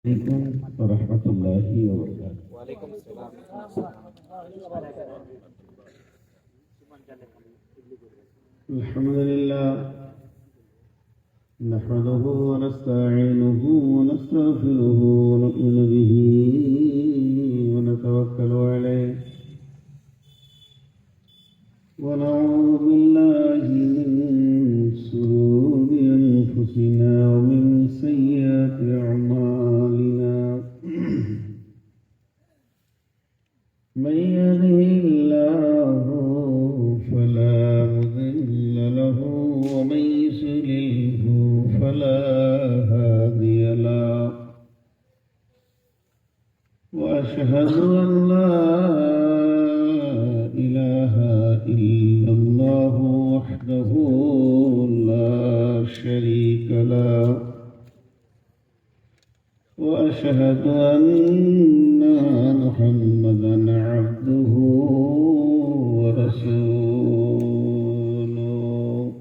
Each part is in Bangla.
عليكم ورحمة الله وبركاته. وعليكم السلام. الحمد لله نحمده ونستعينه ونستغفره ونؤمن به ونتوكل عليه ونعوذ بالله من شرور أنفسنا ومن سيئات أعمالنا من يهده الله فلا مضل له ومن يضلله فلا هادي له وأشهد أن لا إله إلا الله وحده لا شريك له وأشهد أن محمدا عبده ورسوله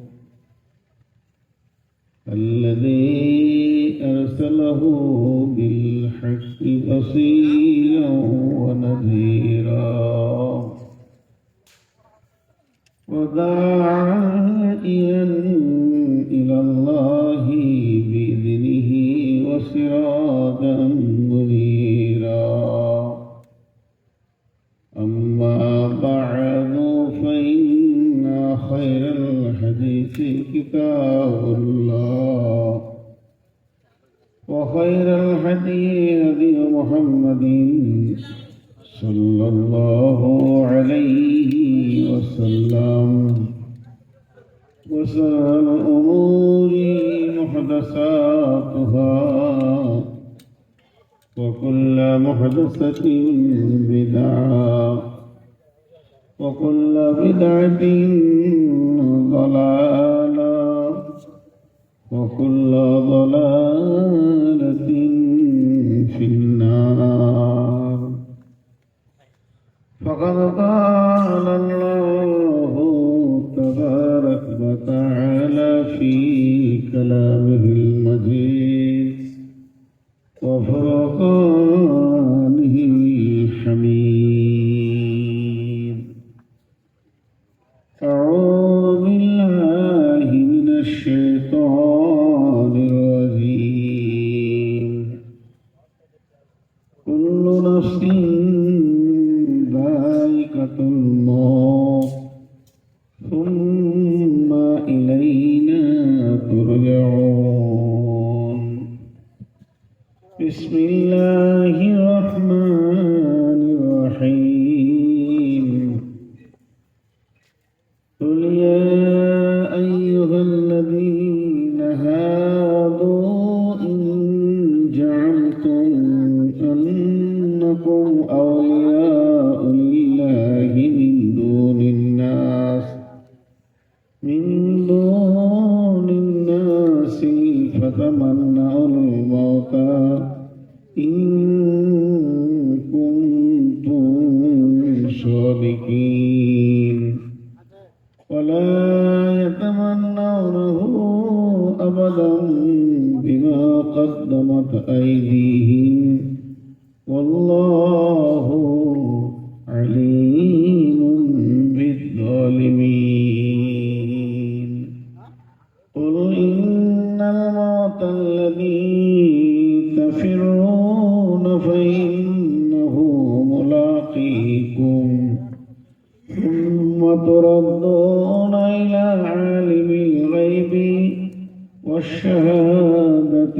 الذي أرسله بالحق بصيرا ونذيرا وداعيا إلى الله بإذنه وسراجا منيرا أما بعد فإن خير الحديث كتاب الله وخير الهدي هدي محمد صلى الله عليه وسلم وشر الأمور محدثاتها وكل محدثة بدعة وكل بدعة ضلالة وكل ضلالة في النار فقد قال الله تبارك وتعالى في كلامه المجيد وفرقانه الحميد أعوذ بالله من الشيطان الرجيم كل نفس ذائقة الموت ثم إلينا ترجعون بسم الله الرحمن الرحيم قل يا أيها الذين هادوا إن زعمتم أنكم أولياء لله من دون الناس فتمنوا الموت إن كنتم صادقين ولا يتمنونه أبدا بما قدمت أيديهم والله عليم بالظالمين قل إن الموت الذي تفرون فإنه ملاقيكم ثم تردون إلى عالم الغيب والشهادة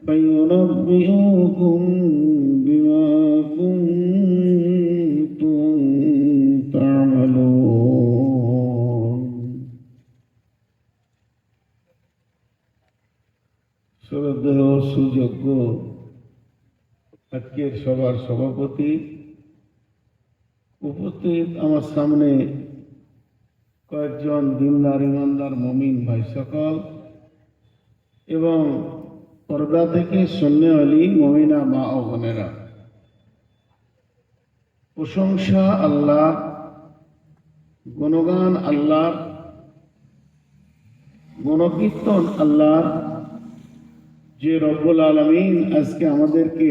فينبئكم بما كنتم تعملون শ্রদ্ধেয় সুযোগ্য আজকের সভার সভাপতি উপস্থিত আমার সামনে কয়েকজন দিনদার ইমানদার মুমিন ভাই সকল এবং পর্দা থেকে শূন্য আলী মুমিনা মা ও বোনেরা, প্রশংসা আল্লাহ, গুণগান আল্লাহ, গুণকীর্তন আল্লাহ, যে রব্বুল আলামিন আজকে আমাদেরকে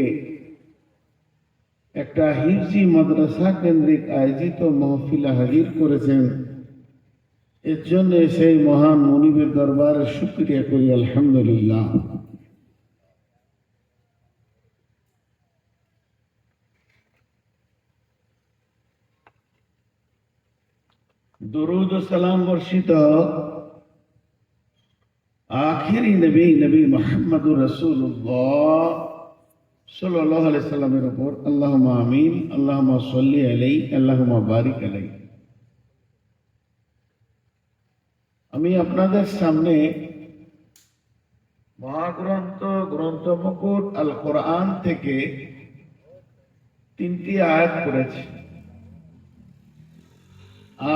একটা হিফজি মাদ্রাসা কেন্দ্রিক আয়োজিত মাহফিলে হাজির করেছেন, এর জন্য সেই মহান মুনিবের দরবারে শুকরিয়া করি আলহামদুলিল্লাহ। দরুদ ও সালাম বর্ষিত আখিরি নবী মুহাম্মদুর রাসূলুল্লাহ সাল্লাল্লাহু আলাইহি সাল্লামের উপর আল্লাহুম্মা আমিন, আল্লাহুম্মা সাল্লি আলাইহি, আল্লাহুম্মা বারিক আলাইহি। আমি আপনাদের সামনে মহাগ্রন্থ গ্রন্থমুকুট আল কোরআন থেকে 3টি আয়াত পড়েছি,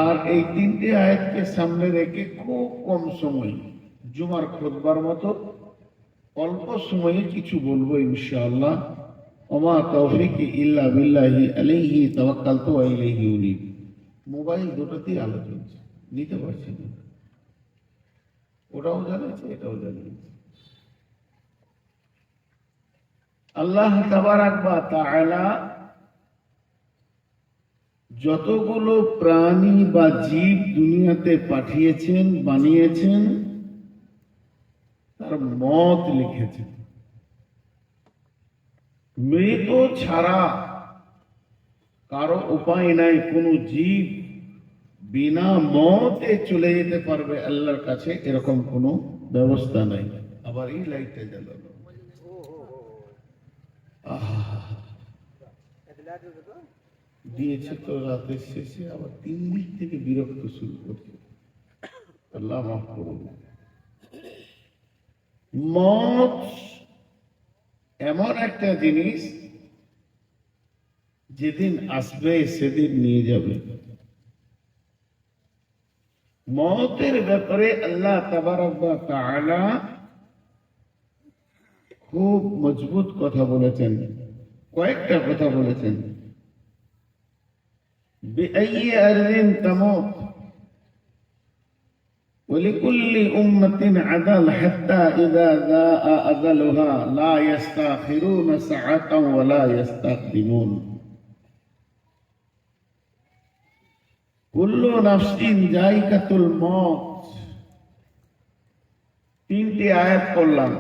আর এই 3টি আয়াতকে সামনে রেখে খুব কম সময় জুমার খুতবার মতো অল্প সময়ে কিছু বলবো ইনশাআল্লাহ। ওমা তৌফিকি ইল্লা বিল্লাহি আলাইহি তাওয়াক্কালতু ওয়া ইলাইহি উনীব। মোবাইল দুটোতেই আলো চলছে, নিতে পারছি না, ওটাও জানাচ্ছে এটাও জানিয়েছে। আল্লাহ তাবারাক ওয়া তাআলা যতগুলো প্রাণী বা জীব দুনিয়াতে পাঠিয়েছেন, বানিয়েছেন, তার মত লিখেছেন। মৃত ছাড়া কারো উপায় নাই, কোন জীব বিনা মতে চলে যেতে পারবে আল্লাহর কাছে, এরকম কোন ব্যবস্থা নাই। আবার এই লাইটটা জ্বালালো, দিয়েছে তো রাতের শেষে, আবার 3 দিক থেকে বিরক্ত শুরু করছে। আল্লাহ মাফ করুন। মত এমন একটা জিনিস, যেদিন আসবে সেদিন নিয়ে যাবে। মতের ব্যাপারে আল্লাহ তাবারক ওয়া তাআলা খুব মজবুত কথা বলেছেন, কয়েকটা কথা বলেছেন। বিআইয়ি আরদিন তামুত ولكل أمة عدل حتى إذا جاء أجلها لا يستأخرون ساعة ولا يستقدمون كل نفس ذائقة الموت। 3টি আয়াত পড়লাম।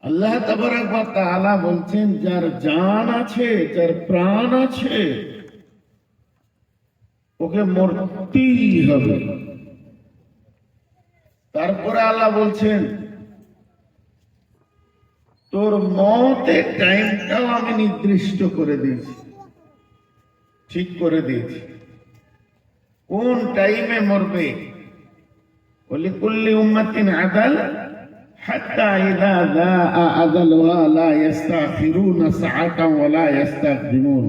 আল্লাহ তাবারক ওয়া তাআলা বলছেন, যার জান আছে, যার প্রাণ আছে, ওকে মরতেই হবে। তারপরে আল্লাহ বলছেন, তোর মতের টাইমটাও আমি নির্দিষ্ট করে দিয়েছি, ঠিক করে দিয়েছি, কোন টাইমে মরবে। ওয়ালিকুল্লি উম্মাতিন আজাল হাত্তা ইযা জাআ আজালুহা লা ইস্তাখিরুনা সাআতান ওয়া লা ইস্তাকদিমুন।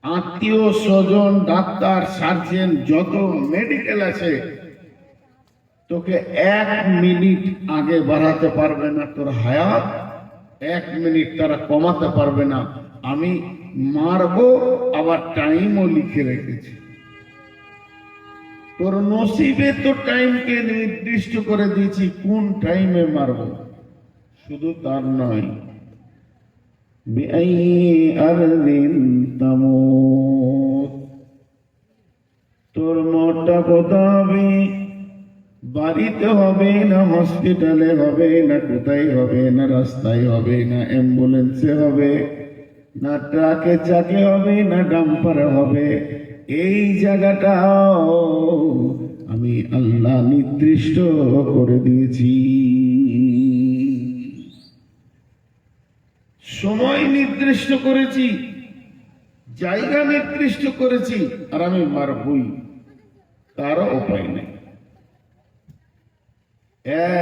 আত্মীয় স্বজন, ডাক্তার, সার্জন, যত মেডিকেল আছে, তোকে 1 মিনিট আগে বাড়াতে পারবে না তোর হায়াত, 1 মিনিট তারা কমাতে পারবে না। আমি মারবো, আবার টাইমও লিখে রেখেছি। তোর নসিবে তো টাইমকে নির্দিষ্ট করে দিয়েছি, কোন টাইমে মারবো। শুধু তার নয়, বিআইয়ি আরদিন তামুত, তোর মরটা কোথায় হবে? বাড়িতে হবে না হসপিটালে হবে না কোথায় হবে, না রাস্তায় হবে না অ্যাম্বুলেন্সে হবে, না ট্রাকে চাকে হবে না ডাম্পারে হবে। এই জায়গাটাও আমি আল্লাহ নির্দিষ্ট করে দিয়েছি, সময় নির্দিষ্ট করেছি, জায়গা নির্দিষ্ট করেছি, আর আমি মারবই, তারও উপায় নেই।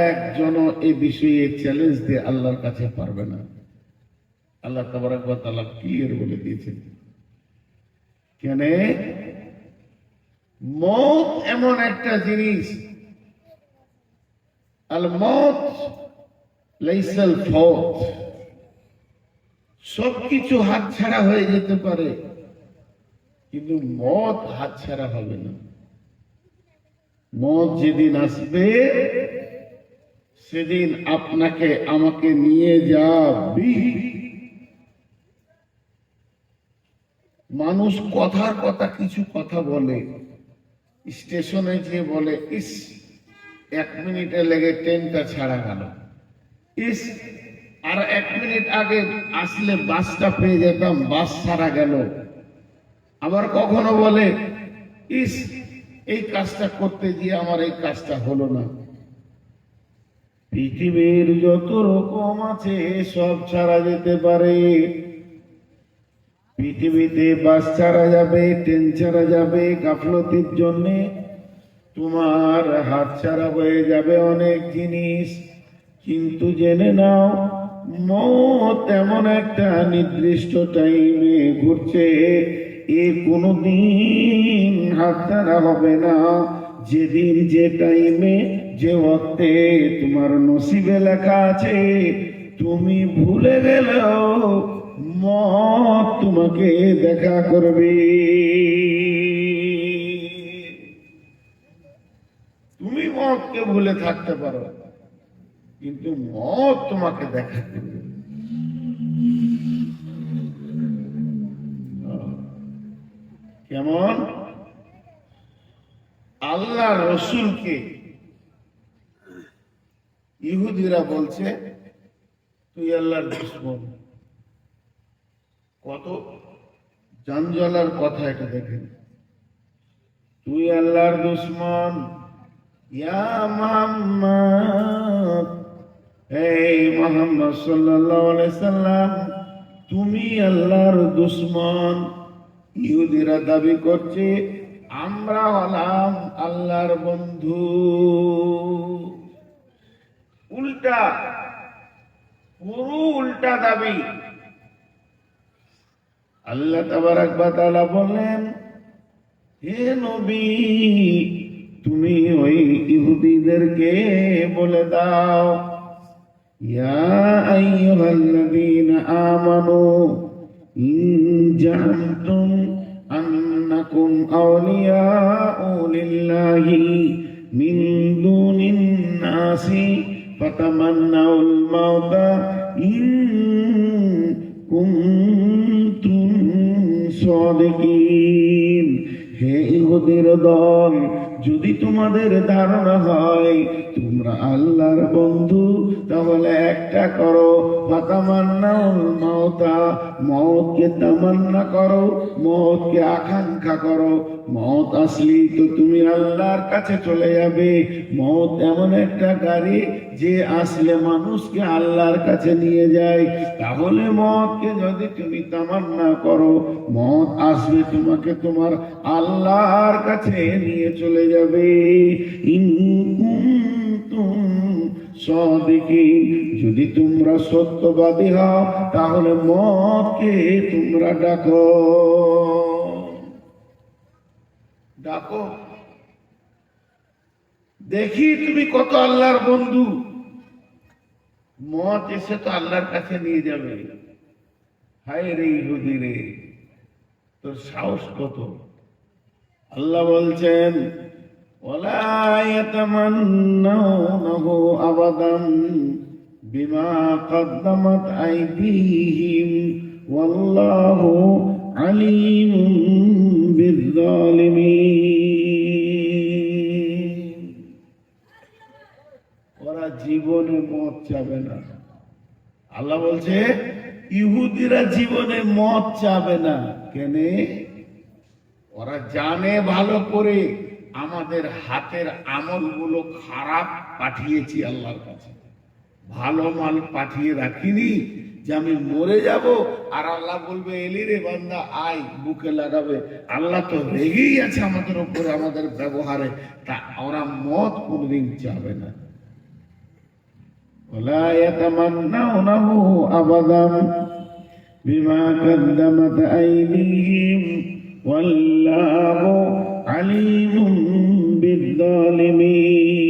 একজনও এই বিষয়ে চ্যালেঞ্জ দিয়ে আল্লাহর কাছে পারবে না। আল্লাহ তাবারক ওয়া তাআলা ক্লিয়ার বলে দিয়েছেন। কেন? মত এমন একটা জিনিস, আল মত লাইসাল ফওত, সবকিছু হাতছাড়া হয়ে যেতে পারে, কিন্তু মত হাতছাড়া হবে না। মত যেদিন আসবে সেদিন আপনাকে আমাকে নিয়ে যাবি। মানুষ কথার কথা কিছু কথা বলে, স্টেশনে যে বলে, ইস 1 মিনিটে লেগে ট্রেনটা ছাড়া গেল, ইস আর 1 মিনিট আগে আসলে বাসটা পেয়ে যেতাম, বাস ছাড়া গেল। আবার কখনো বলে, ইস এই কাজটা করতে গিয়ে আমার এই কাজটা হলো না। পৃথিবীর যত রকম আছে সব ছাড়া যেতে পারে। পৃথিবীতে বাস ছাড়া যাবে, ট্রেন ছাড়া যাবে, গাফলতির জন্য তোমার হাত ছাড়া হয়ে যাবে অনেক জিনিস। কিন্তু জেনে নাও, মত এমন একটা নির্দিষ্ট টাইমে ঘুরছে, এ কোনোদিন হাত ছাড়া হবে না। যেদিন যে টাইমে যে ওয়াক্তে তোমার নসিবে লেখা আছে, তুমি ভুলে গেলেও মত তোমাকে দেখা করবে। তুমি মতকে ভুলে থাকতে পারো, কিন্তু মত তোমাকে দেখা করবে। কেমন? আল্লাহ রসুলকে ইহুদিরা বলছে তুই আল্লাহর দুশমন। কত জানজলার কথা এটা দেখেন। তুই আল্লাহর দুশমন, ইয়া মুহাম্মদ, এই মুহাম্মদ সাল্লাল্লাহু আলাইহি সাল্লাম, তুমি আল্লাহর দুশমন। ইহুদিরা দাবি করছে আমরা হলাম আল্লাহর বন্ধু। উল্টা, পুরো উল্টা দাবি। আল্লাহ তাবারক ওয়া তাআলা বললেন, হে নবী তুমি ওই ইহুদিদেরকে বলে দাও, ইয়া আইয়ুহাল্লাযীনা আমানু ইন জাআলতুম আন্নাকুম আউলিয়াউ লিল্লাহি মিন দুনিন নাসি ফাতামান্নাউল মাউতা ইন কুনতুম সাদিকিন। হে ইহুদির দল, যদি তোমাদের ধারণা হয় তোমরা আল্লাহর বন্ধু, তাহলে একটা করো, ফাতামান্নাউল মাউতা, মওতকে তামান্না করো, মওতকে আকাঙ্ক্ষা করো। মওত আসলি তো তুমি আল্লাহর কাছে চলে যাবে। মওত এমন একটা গাড়ি যে আসলে মানুষকে আল্লাহর কাছে নিয়ে যায়। তাহলে মওতকে যদি তুমি তামান্না করো, মওত আসবে তোমাকে তোমার আল্লাহর কাছে নিয়ে চলে যাবে। ইন কুনতুম সাদিকিন, যদি তোমরা সত্যবাদী হও তাহলে মওতকে তোমরা ডাকো, ডাকো, দেখি তুমি কত আল্লাহর বন্ধু। মওত এসে তো আল্লাহর কাছে নিয়ে যাবে। হায় রে ইহুদি রে, তোর সাহস কত! আল্লাহ বলছেন, ওয়ালা ইয়াতামান্নাউনাহু আবাদান বিমা কদ্দামাত আইদিহিম ওয়াল্লাহু আলীমুম বিয-যালিমিন। ওরা জীবনে মওত চাবে না। আল্লাহ বলছে ইহুদিরা জীবনে মওত চাবে না। কেন? ওরা জানে ভালো করে আমাদের হাতের আমলগুলো খারাপ পাঠিয়েছি আল্লাহর কাছে, ভালো মাল পাঠিয়ে রাখিনি যে আমি মরে যাব আর আল্লাহ বলবে এলি রে বান্দা আয়, বুকে লাগাবে। আল্লাহ তো রেগেই আছে আমাদের উপরে, আমাদের ব্যবহারে। তা ওরা মওত কোনদিন চাবে না। ওয়ালা ইয়াতামান্নাউনাহু আবাদান বিমা কদ্দামাত আইদিহিম ওয়াল্লাহু আলীমুম বিয-যালিমিন।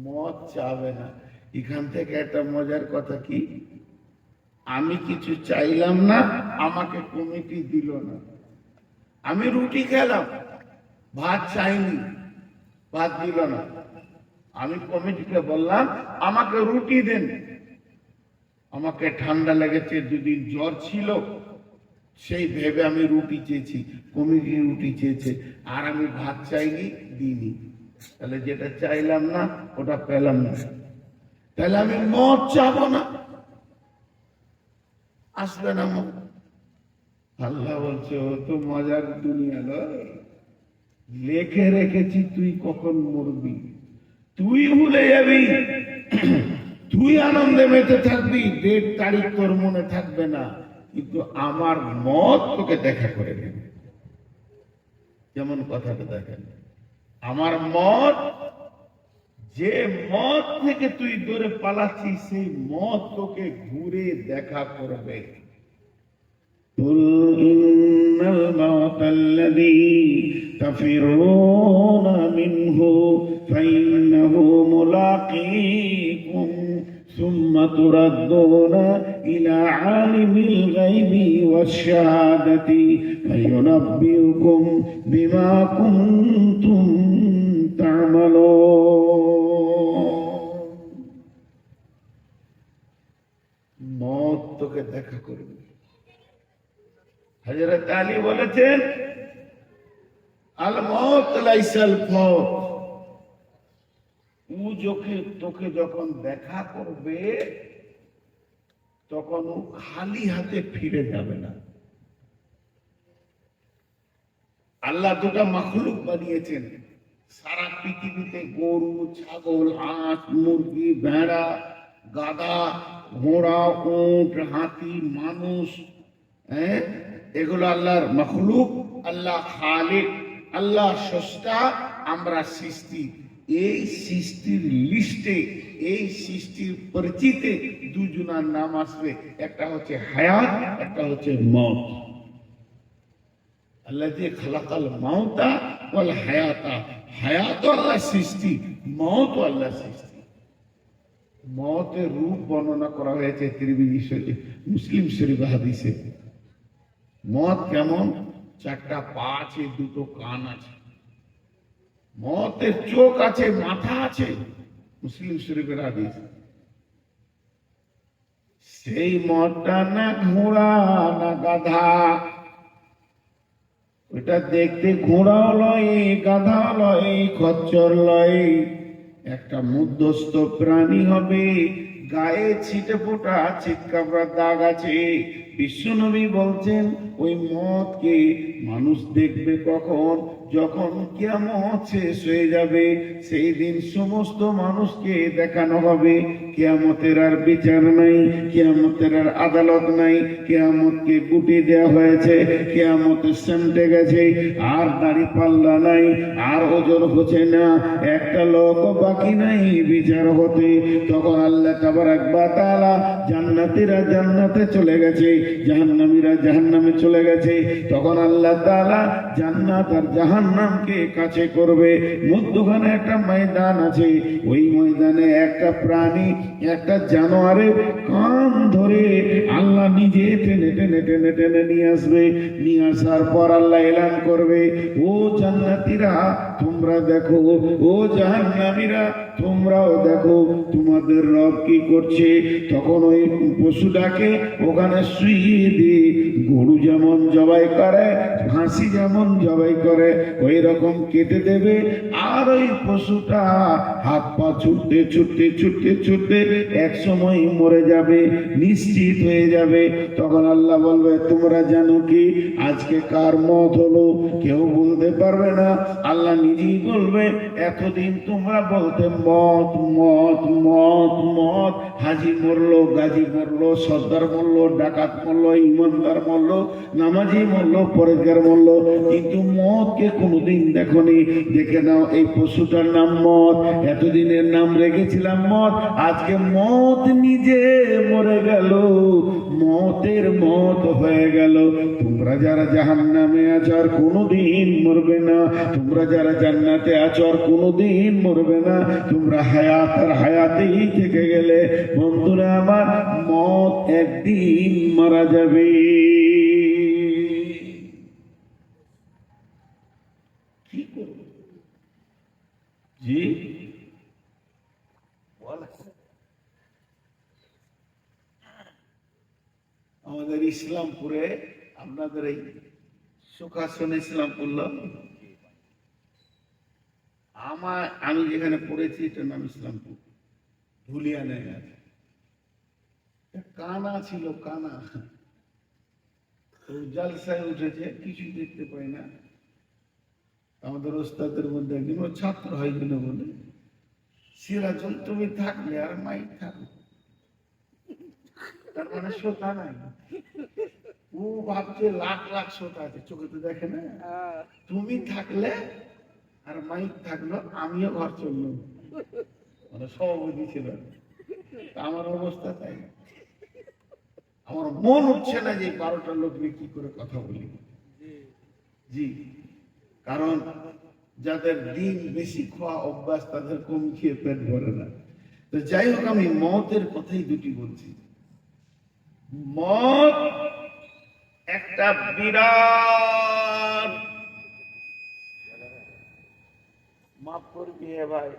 মওত চাবে না। এখান থেকে একটা মজার কথা কি, আমি কিছু চাইলাম না, আমাকে কমিটি দিল না। আমি রুটি খেলাম, ভাত চাইনি, ভাত দিল না। আমি কমিটিকে বললাম আমাকে রুটি দেন, আমাকে ঠান্ডা লেগেছে, দুদিন জ্বর ছিল, সেই ভেবে আমি রুটি চেয়েছি, কমিটি রুটি চেয়েছে, আর আমি ভাত চাইনি, দিইনি। তাহলে যেটা চাইলাম না ওটা পেলাম না, তাহলে আমি মদ চাবো না, আসবে না মদ। আল্লাহ বলছে ও তো মজার দুনিয়া নয়, লেখে রেখেছি তুই কখন মরবি, তুই ভুলে যাবি, তুই আনন্দে মেতে থাকবি, ডেট তারিখ তোর মনে থাকবে না, কিন্তু আমার মত তোকে দেখা করে দেবে। যেমন কথাটা দেখেন, আমার মত, যে মত থেকে তুই দূরে পালাচ্ছিস সেই মত তোকে ঘুরে দেখা করবে। قل إن الموت الذي تفرون منه فإنه ملاقيكم ثم تردون إلى عالم الغيب والشهادة فينبئكم بما كنتم تعملون। মওত তোকে দেখা করবে। হযরত আলী বলেছেন আল মওত লাইসাল ফওত, ও তোকে যখন দেখা করবে তখন ও খালি হাতে ফিরে যাবে না। আল্লাহ দুটা মাখলুক বানিয়েছেন সারা পৃথিবীতে, গরু, ছাগল, হাঁস, মুরগি, ভেড়া, গাধা, ঘোড়া, উট, হাতি, মানুষ, এগুলো আল্লাহর মাখলুক। আল্লাহ খালিক, আল্লাহ স্রষ্টা, আমরা সৃষ্টি। এই সৃষ্টির লিস্টে, এই সৃষ্টির পরিচিতে দুজনার নাম আসবে, একটা হচ্ছে হায়াত, একটা হচ্ছে মওত। আল্লাযী খালাকাল মাউতা ওয়াল হায়াতা, হায়াত আল্লাহ সৃষ্টি, মওত আল্লাহ সৃষ্টি। মওতের রূপ বর্ণনা করা হয়েছে তিরমিজি শরীফ, মুসলিম শরীফ হাদিসে। মওত কেমন? চারটা পা আছে, দুটো কান আছে, মওতের চোখ আছে, মাথা আছে, মুসলিম শরীফের হাদিস। সেই মওতটা না ঘোড়া না গাধা, ওটা দেখতে ঘোড়াও লয়, গাধাও লয়, খচ্চর লয়, একটা মধ্যস্থ প্রাণী হবে, গায়ে ছিটে ফোটা ছিটকাপড়া দাগ আছে। বিশ্বনবী বলছেন ওই মওতকে মানুষ দেখবে কখন? যখন কিয়ামত শেষ হয়ে যাবে, সেই দিন সমস্ত মানুষকে দেখানো হবে কিয়ামতের আর বিচার নাই, কিয়ামতের আর আদালত নাই, কিয়ামতকে গুটি দেওয়া হয়েছে, কিয়ামতের সামনে গেছে, আর দাড়ি পাল্লা নাই, আর ওজন হচ্ছে না, একটা লোক বাকি নাই বিচার হতে। তখন আল্লাহ তাবারাক ওয়া তাআলা, জান্নাতীরা জান্নাতে চলে গেছে, জাহান্নামীরা জাহান্নামে চলে গেছে, তখন আল্লাহ তাআলা জান্নাত আর জাহান্নামকে কাছে করবে। মধ্যখানে একটা ময়দান আছে, ওই ময়দানে একটা প্রাণী, একটা জানোয়ারের কান ধরে আল্লাহ নিজে টেনে টেনে টেনে টেনে নিয়ে আসবে। নিয়ে আসার পর আল্লাহ এলান করবে, ও জান্নাতীরা তোমরা দেখো, ও জাহান্নামীরা তোমরাও দেখো, তোমাদের রব কি করছে। তখন ওই পশুটাকে ওখানে শুইয়ে দিয়ে, গরু যেমন জবাই করে, হাসি যেমন জবাই করে, ওই রকম কেটে দেবে। আর ওই পশুটা হাত পা ছুটতে ছুটতে ছুটতে ছুটতে এক সময় মরে যাবে, নিশ্চিত হয়ে যাবে। তখন আল্লাহ বলবে, তোমরা জানো কি আজকে কার মত হলো? কেউ বলতে পারবে না, আল্লাহ নিজেই বলবে। এতদিন তোমরা বলতে মত মত মত মত, হাজি মরলো, গাজী মরলো, সর্দার মরলো, ডাকাত মরলো, ইমানদার মরলো, নামাজি মরলো, পরেজগার মরলো, কিন্তু মতকে কোনোদিন দেখোনি। দেখে নাও, এই পশুটার নাম মত, এতদিনের নাম রেখেছিলাম মত, আজকে মত নিজে মরে গেল, মতের মত হয়ে গেল। তোমরা যারা জাহান্নামে আছো আর কোনোদিন মরবে না, তোমরা যারা জান্নাতে আছো আর কোনোদিন মরবে না, তোমরা হায়াত আর হায়াতেই থেকে গেলে। বন্ধুরা আমার, মত একদিন মারা যাবে। কি করবে? জি, ইসলামপুরে আপনাদের এই সুখাসন ইসলামপুর আমি যেখানে পড়েছি এটার নাম ইসলামপুর, ধুলিয়ানে আছে। কানা ছিল, কানা জালসায় উঠেছে, কিছু দেখতে পাই না। আমাদের ওস্তাদের মধ্যে একদিন ও ছাত্র হয় কিনা বলে, সিরাজুল তুমি থাকলে আর মাইক থাকবে, তার মানে শ্রোতা নাই। ও ভাবছে লাখ লাখ শ্রোতা আছে, চোখে তো দেখে না। তুমি থাকলে আর মাইক থাকলো, আমিও ঘর চললো, মানে সভাপতি ছিল। আমার অবস্থা তাই, আমার মন উঠছে না যে 12টা লোক নিয়ে কি করে কথা বলি। জি, কারণ যাদের দিন বেশি খাওয়া অভ্যাস তাদের কম খেয়ে পেট ভরে না। তো যাই হোক, আমি মতের কথাই দুটি বলছি। মত একটা বিরাট, মাফ করবি হে ভাই,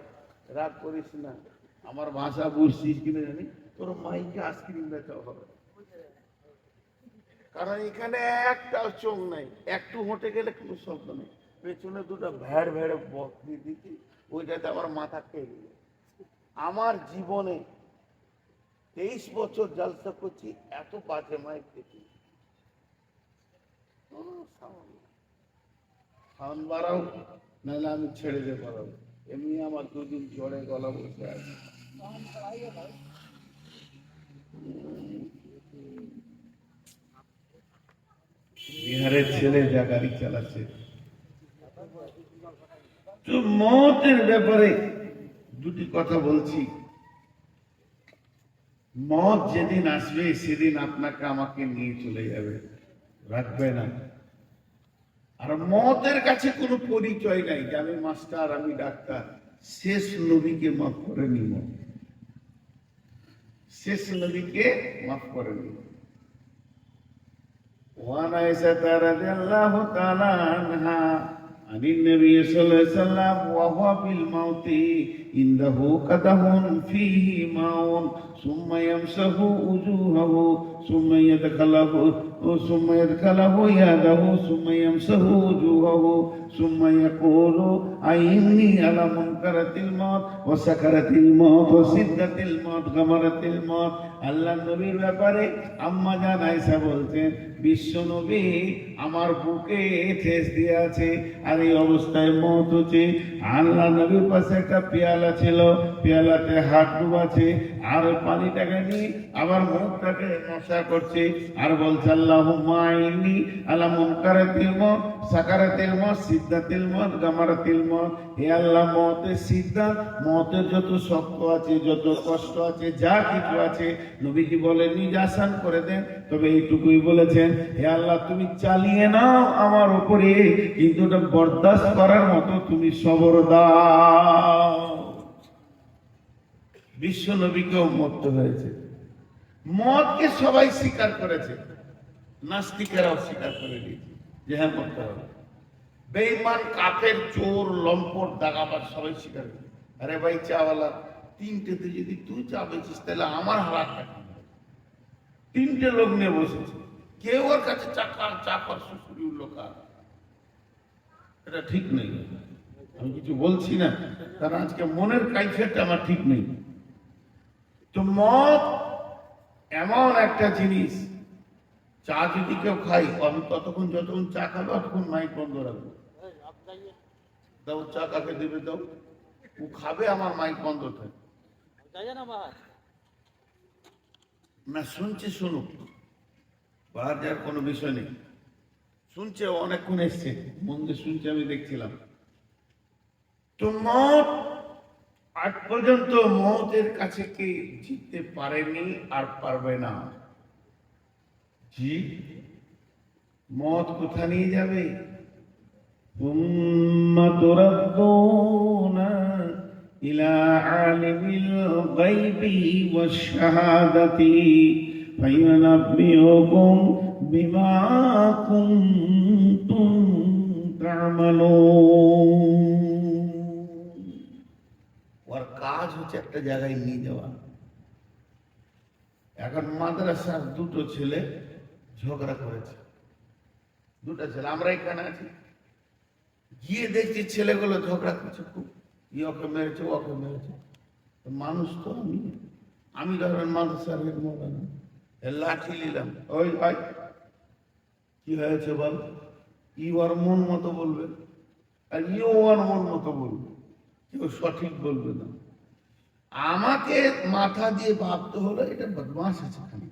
রাগ করিস না, আমার ভাষা বুঝছিস কিনা জানি, তোর মাইকে আইসক্রিম বেচা হবে। কারণ এখানে একটাও চোখ নাই, একটু হেঁটে গেলে কোনো শব্দ নেই, পেছনে দুটো ভ্যাড় ভ্যাড়ে বকরি দিচ্ছি, ওইটাতে আমার মাথা খেয়ে গেল। আমার জীবনে 23 বছর জলসা করছি, এত বাজে মাইক দেখি। সাউন্ড বাড়াও, নাহলে আমি ছেড়ে দিয়ে পারাবো। এমনি আমার 2 দিন জ্বরে গলা বসে আছে। বিহারের ছেলে যা গাড়ি চালাচ্ছে। তো মতের ব্যাপারে দুটি কথা বলছি। মত যেদিন আসবে সেদিন আপনাকে আমাকে নিয়ে চলে যাবে, রাখবে না। আর মতের কাছে কোনো পরিচয় নাই যে আমি মাস্টার, আমি ডাক্তার। শেষ নবীকে মাফ করে নিব, শেষ নবীকে মাফ করে নিব। وعن عائشة رضي الله تعالى عنها عن النبي صلى الله عليه وسلم وهو بالموت عنده قدح فيه ماء ثم يمسح وجوهه ثم يدخله يده ثم يمسح وجوهه ثم يقول أعني على منكرة الموت وسكرة الموت وسدة الموت غمرة الموت। আল্লাহ নবীর ব্যাপারে আম্মা জান আয়েশা বলছেন, বিশ্ব নবী আমার বুকে ঠেস দিয়ে আছে, আর এই অবস্থায় মত হচ্ছে। আল্লাহ নবীর পাশে একটা পেয়ালা ছিল, পেয়ালাতে হাত ডুবাছে, আর পানিটাকে নিয়ে আবার মুখটাকে মশা করছে, আর বলছে আল্লাহুম্মা আইনি আলা মুনকারাতিল মউত সাকারাতিল মউত সিদ্দাতিল মউত গামারাতিল মউত। হে আল্লাহ, মতের সিদ্ধাত, মতের যত শক্ত আছে, যত কষ্ট আছে, যা কিছু আছে, নবীজি বলেন নিজ আসান করে দেন। তবে এইটুকুই বলেছেন, হে আল্লাহ তুমি চালিয়ে নাও আমার উপরে, কিন্তু ওটা বরদাস্ত করার মতো তুমি সবর দাও। বিশ্ব নবীকেও মরতে হয়েছে। মতকে সবাই স্বীকার করেছে, নাস্তিকেরাও স্বীকার করে দিয়েছে যে হ্যাঁ মরতে হবে। বেঈমান, কাফের, চোর, লম্পট, দাগাবাজ সবাই স্বীকার করে। আরে ভাই চাওয়ালা, 3টেতে যদি তুই চা বেচিস তাহলে আমার হারাত থাকে। 3টে লোক নিয়ে বসেছে, কেউ ওর কাছে চাপার সুসুরি উঠল কার, এটা ঠিক নেই। আমি কিছু বলছি না, কারণ আজকে মনের কাইফিয়তটা আমার ঠিক নেই। তো মদ এমন একটা জিনিস, চা যদি কেউ খাই, আমি ততক্ষণ যতক্ষণ চা খাবো ততক্ষণ মাইক বন্ধ রাখবো। দাও চা কাকে দেবে দাও, ও খাবে, আমার মাইক বন্ধ থাকে না। শুনছে শুনুক, বাহার যাওয়ার কোনো বিষয় নেই। শুনছে, অনেকক্ষণ এসছে, মন দিয়ে শুনছে, আমি দেখছিলাম। তো মত আজ পর্যন্ত মতের কাছে কে জিততে পারেনি আর পারবে না। জি, মত কোথা নিয়ে যাবে? সুম্মা তুরাদ্দুনা ইলা আলিমিল গায়বি ওয়াশ শাহাদাতি ফায়ুনাব্বিউকুম বিমা কুনতুম তা'মালুন। ওর কাজ হচ্ছে একটা জায়গায় নিয়ে যাওয়া। এখন মাদ্রাসার 2টো ছেলে ঝগড়া করেছে, দুটা ছেলে, আমরা এখানে আছি, গিয়ে দেখছি ছেলেগুলো ঝগড়া করছে খুব, ওকে মেরেছে ওকে মেরেছে। মানুষ তো আমি ধরেন মাদ্রাসার হেড মৌলানা, লাঠি নিলাম, ওই ভাই কি হয়েছে বল, ওর মন মতো বলবে আর ওর মন মতো বলবে, কেউ সঠিক বলবে না। আমাকে মাথা দিয়ে ভাবতে হলো এটা বদমাস আছে খালি,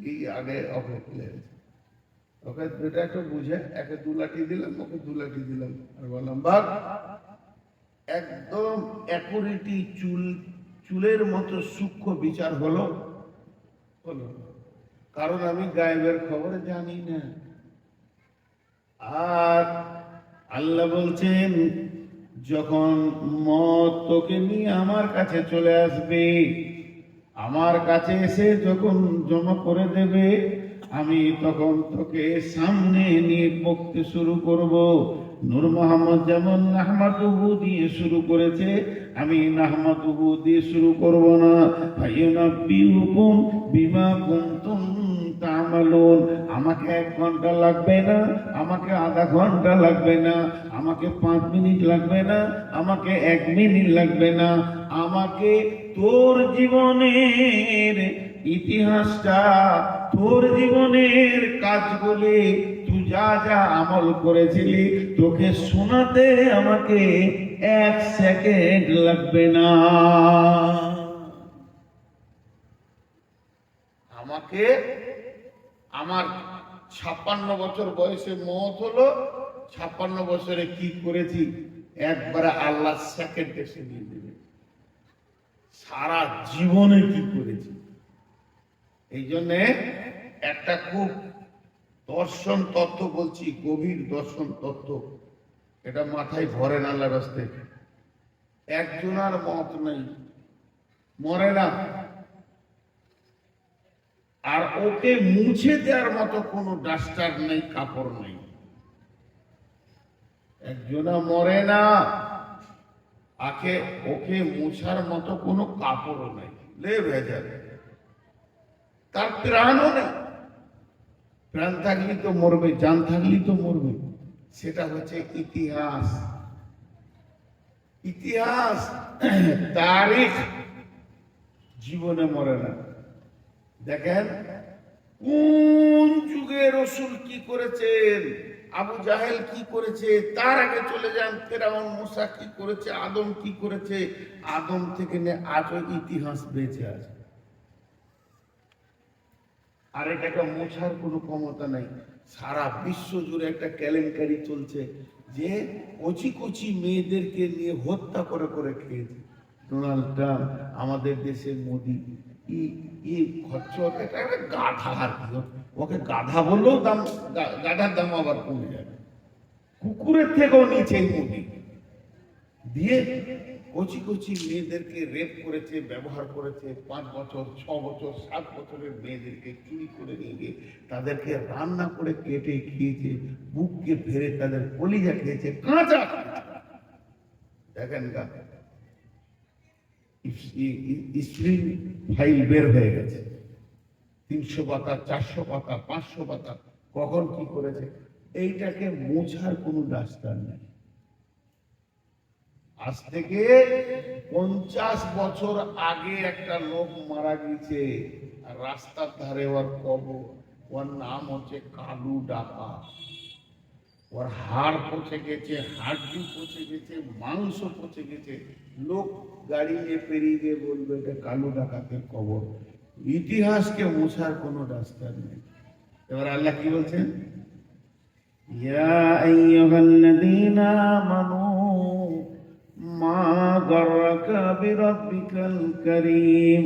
এই আগে ওকে লেগেছে, ওকে এটা একটু বুঝে একে 2 লাঠি দিলাম, ওকে 2 লাঠি দিলাম, আর বললাম বাঘ একদম অ্যাকুরেটি চুলের মতো সূক্ষ্ম বিচার হলো হলো, কারণ আমি গায়েবের খবর জানি না। আর আল্লাহ বলছেন যখন মত তোকে নিয়ে আমার কাছে চলে আসবে, আমার কাছে এসে যখন জমা করে দেবে, আমি তখন তোকে সামনে নিয়ে বকতে শুরু করব। নূর মোহাম্মদ যেমন নাহমাতুহু দিয়ে শুরু করেছে, আমি নাহমাতুহু দিয়ে শুরু করব না। ফায়ুনাব্বিউকুম বিমা কুনতুম তা'মালুন। আমাকে 1 ঘন্টা লাগবে না, আমাকে আধা ঘন্টা লাগবে না, আমাকে 5 মিনিট লাগবে না, আমাকে 1 মিনিট লাগবে না, আমাকে তোর জীবনের ইতিহাসটা, তোর জীবনের কাজগুলি, তুই যা যা আমল করেছিলি, তোকে শোনাতে আমাকে 1 সেকেন্ড লাগবে না। আমাকে আমার 56 বছর বয়সে মওত হলো, 56 বছরে কি করেছি একবারে আল্লাহ সেকেন্ডে শুনিয়ে দেবে, সারা জীবনে কি করেছি। এই জন্যে একটা খুব দর্শন তত্ত্ব বলছি, গভীর দর্শন তত্ত্ব, এটা মাথায় ভরেন আল্লাহর রাস্তে। একজনার মত নেই, মরে না, আর ওকে মুছে দেওয়ার মতো কোনো ডাস্টার নেই, কাপড় নেই। একজনা মরে না, ওকে মুছার মতো কোনো কাপড়ও নেই, লে ভেজা, তার প্রাণও নেই। প্রাণ থাকলে তো মরবে, জান থাকলে তো মরবে, সেটা হচ্ছে ইতিহাস। ইতিহাস তারিখ জীবনে মরে না। দেখেন কোন যুগে রসুল কি করেছেন, আবু জাহেল কি করেছে, তার আগে চলে যান ফেরাউন মুসা কি করেছে, আদম কি করেছে, আদম থেকে আজও ইতিহাস বেঁচে আছে। আর এটাকে মোছার কোনো ক্ষমতা নাই। সারা বিশ্ব জুড়ে একটা কেলেঙ্কারি চলছে যে কচি কচি মেয়েদেরকে নিয়ে হত্যা করে করে খেয়েছে ডোনাল্ড ট্রাম্প, আমাদের দেশের মোদি, এটা একটা গাধা। আর কি, ওকে গাধা বললেও দাম, গাধার দাম আবার কমে যাবে, কুকুরের থেকেও নিচে মোদি দিয়ে কচি কচি মেয়েদেরকে রেপ করেছে, ব্যবহার করেছে। 5 বছর 6 বছর 7 বছরের মেয়েদেরকে চুরি করে নিয়ে গিয়ে তাদেরকে রান্না করে কেটে খেয়েছে, বুককে ফেরে তাদের কলিজা খেয়েছে, কাঁচা। দেখেন স্ক্রিন ফাইল বের হয়ে গেছে, 300 পাতা 400 পাতা 500 পাতা, কখন কি করেছে। এইটাকে মোছার কোনো ডাস্টার নেই। আজ থেকে 50 বছর আগে একটা লোক মারা গেছে, আর রাস্তার ধারে ওর কবর, ওর নাম হচ্ছে কালু ডাকা। ওর হাড় পচে গেছে, হাড্ডি পচে গেছে, মাংস পচে গেছে, লোক গাড়ি নিয়ে পেরিয়ে গিয়ে বলবে এটা কালু ডাকাতের কবর। ইতিহাসকে মোছার কোনো ডাস্টার নেই। এবার আল্লাহ কি বলছেন, ইয়া আইয়ুহাল্লাযীনা আমানু মা গাররাকা বিরাব্বিকাল কারীম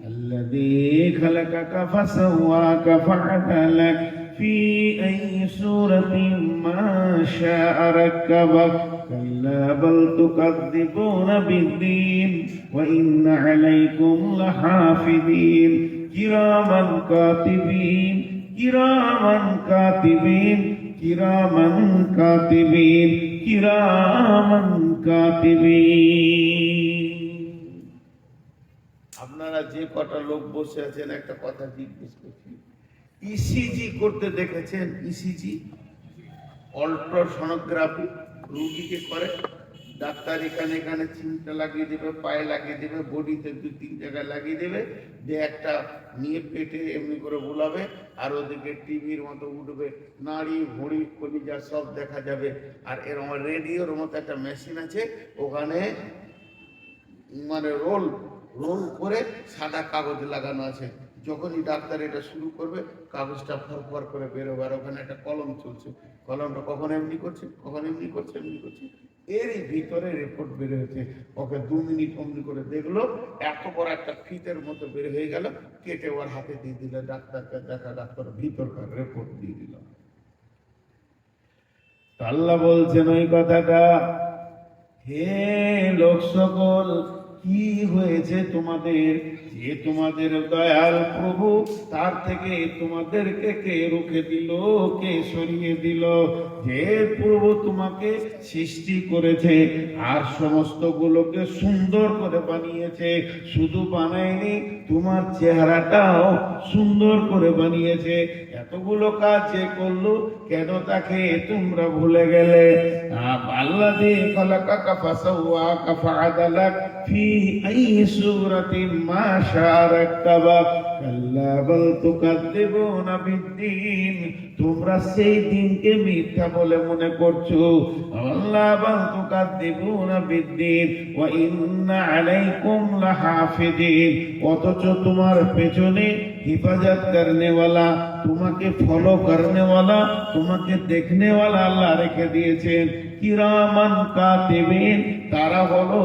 আল্লাযী খালাকাকা ফাসাওয়াকা ফাআদালাক ফি আইয়ি সূরাতিন মা শাআ রাক্কাবাক কাল্লা বাল তুকাযযিবুনা বিদ্দীন ওয়া ইন্না আলাইকুম লাহাফিযীন কিরামান কাতিবিন কিরামান কাতিবিন কিরামান কাতিবিন কিরামান কাতিবিন। আপনারা যে কটা লোক বসে আছেন একটা কথা জিজ্ঞেস করছি, ইসিজি করতে দেখেছেন? ইসিজি, অল্ট্রাসনোগ্রাফি রুগীকে করে। ডাক্তার এখানে এখানে চিমটা লাগিয়ে দেবে, পায়ে লাগিয়ে দেবে, বডিতে 2-3 জায়গায় লাগিয়ে দেবে, যে একটা নিয়ে পেটে এমনি করে বুলাবে, আর ওদিকে টিভির মতো উঠবে, নাড়ি ভুঁড়ি কলিজা সব দেখা যাবে। আর এরকম রেডিওর মতো একটা মেশিন আছে, ওখানে মানে রোল রোল করে সাদা কাগজ লাগানো আছে। যখনই ডাক্তার এটা শুরু করবে, কাগজটা ফরফর করে বেরোবে, আর ওখানে একটা কলম চলছে। কলমটা কখন এমনি করছে, কখন এমনি করছে, এমনি করছে। এরই ভিতরে রিপোর্ট বের হয়েছে। ওকে 2 মিনিট অমনি করে দেখলো, এত বড় একটা ফিতের মতো বের হয়ে গেল, কেটে ওর হাতে দিয়ে দিল। ডাক্তারকে দেখা, ডাক্তার ভিতরকার রিপোর্ট দিয়ে দিল। আল্লাহ বলছেন ওই কথাটা, হে লোক সকল, কি হয়েছে তোমাদের, যে তোমাদের দয়াল প্রভু তার থেকে তোমাদেরকে কে রুখে দিল, কে সরিয়ে দিল? যে প্রভু তোমাকে সৃষ্টি করেছে আর সমস্ত গুলোকে সুন্দর করে বানিয়েছে, শুধু বানায়নি, তোমার চেহারাটাও সুন্দর করে বানিয়েছে। এতগুলো কাজ যে করলো, কেন তাকে তোমরা ভুলে গেলে? আল্লাযী খালাকাকা ফাসাওয়াকা ফাআদালাক ফি আই সূরাতিন মা শাআ রাক্কাবাক কাল্লা বাল তুকাদ্দিবুনা বিদ্দীন। তোমরা সেই দিনকে মিথ্যা বলে মনে করছো। আল্লাহ বাল তুকাদ্দিবুনা বিদ্দীন ওয়া ইন্না আলাইকুম লাহাফিজিন। অথচ তোমার পেছনে হিফাজত করনেওয়ালা, তোমাকে ফলো করনেওয়ালা, তোমাকে দেখনেওয়ালা আল্লাহ রেখে দিয়েছেন। কিরামান কাতিবিন, তারা হলো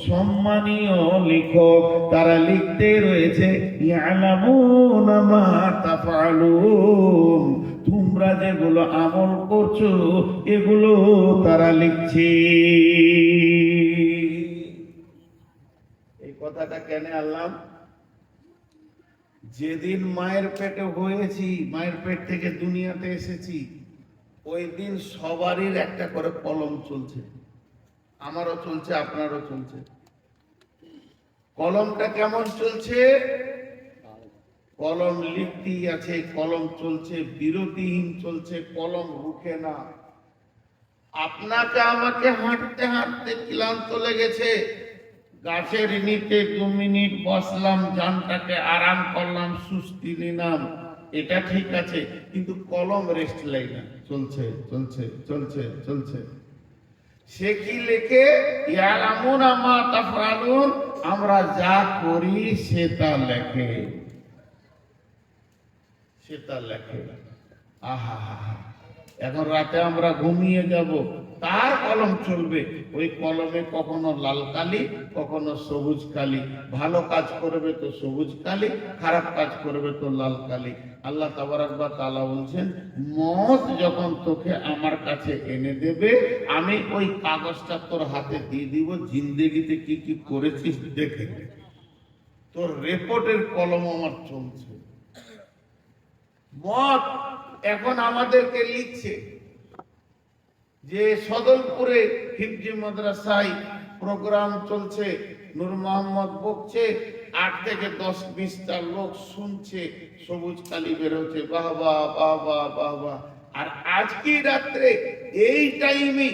সম্মানীয় লেখক, তারা লিখতে রয়েছে। ইয়ালামুনা মা তাফআলুন, তোমরা যেগুলো আমল করছো এগুলো তারা লিখছে। এই কথাটা কেন আনলাম? যেদিন মায়ের পেটে হয়েছি, মায়ের পেট থেকে দুনিয়াতে এসেছি, ওই দিন সবারই একটা করে কলম চলছে। আমারও চলছে, আপনারও চলছে। কলমটা কেমন চলছে? কলম লিখতেই আছে, কলম চলছে, বিরতিহীন চলছে, কলম রুখে না। আপনাকে আমাকে হাঁটতে হাঁটতে ক্লান্ত লেগেছে, গাছের নিচে 2 মিনিট বসলাম, জানটাকে আরাম করলাম, সুস্থি নিলাম, এটা ঠিক আছে। কিন্তু কলম রেস্ট নেয় না, চলছে চলছে চলছে চলছে। সে কি লেখে? ইয়ালামুনা মা তাফআলুন, আমরা যা করি সেটা লেখে, সেটা লেখে। আহা হা হা, এখন রাতে আমরা ঘুমিয়ে যাব, তার কলম চলবে। ওই কলমে কখনো লাল কালি, কখনো সবুজ কালি। ভালো কাজ করবে তো সবুজ কালি, খারাপ কাজ করবে তো লাল কালি। আল্লাহ তাবারক ওয়া তাআলা বলছেন, মওত যখন তোকে আমার কাছে এনে দেবে, আমি ওই কাগজটা তোর হাতে দিয়ে দিব, জিন্দেগিতে কি কি করেছিস দেখে নে। তোর রিপোর্টের কলম আমার চলছে। মওত এখন আমাদেরকে লিখছে যে সদলপুরে হিফজি মাদ্রাসায় প্রোগ্রাম চলছে, নূর মোহাম্মদ বকছে, 8 থেকে 10-20টা লোক শুনছে, সবুজ কালি বের হচ্ছে, বাহবা বাহবা বাহবা। আর আজকে রাত্রে এই টাইমে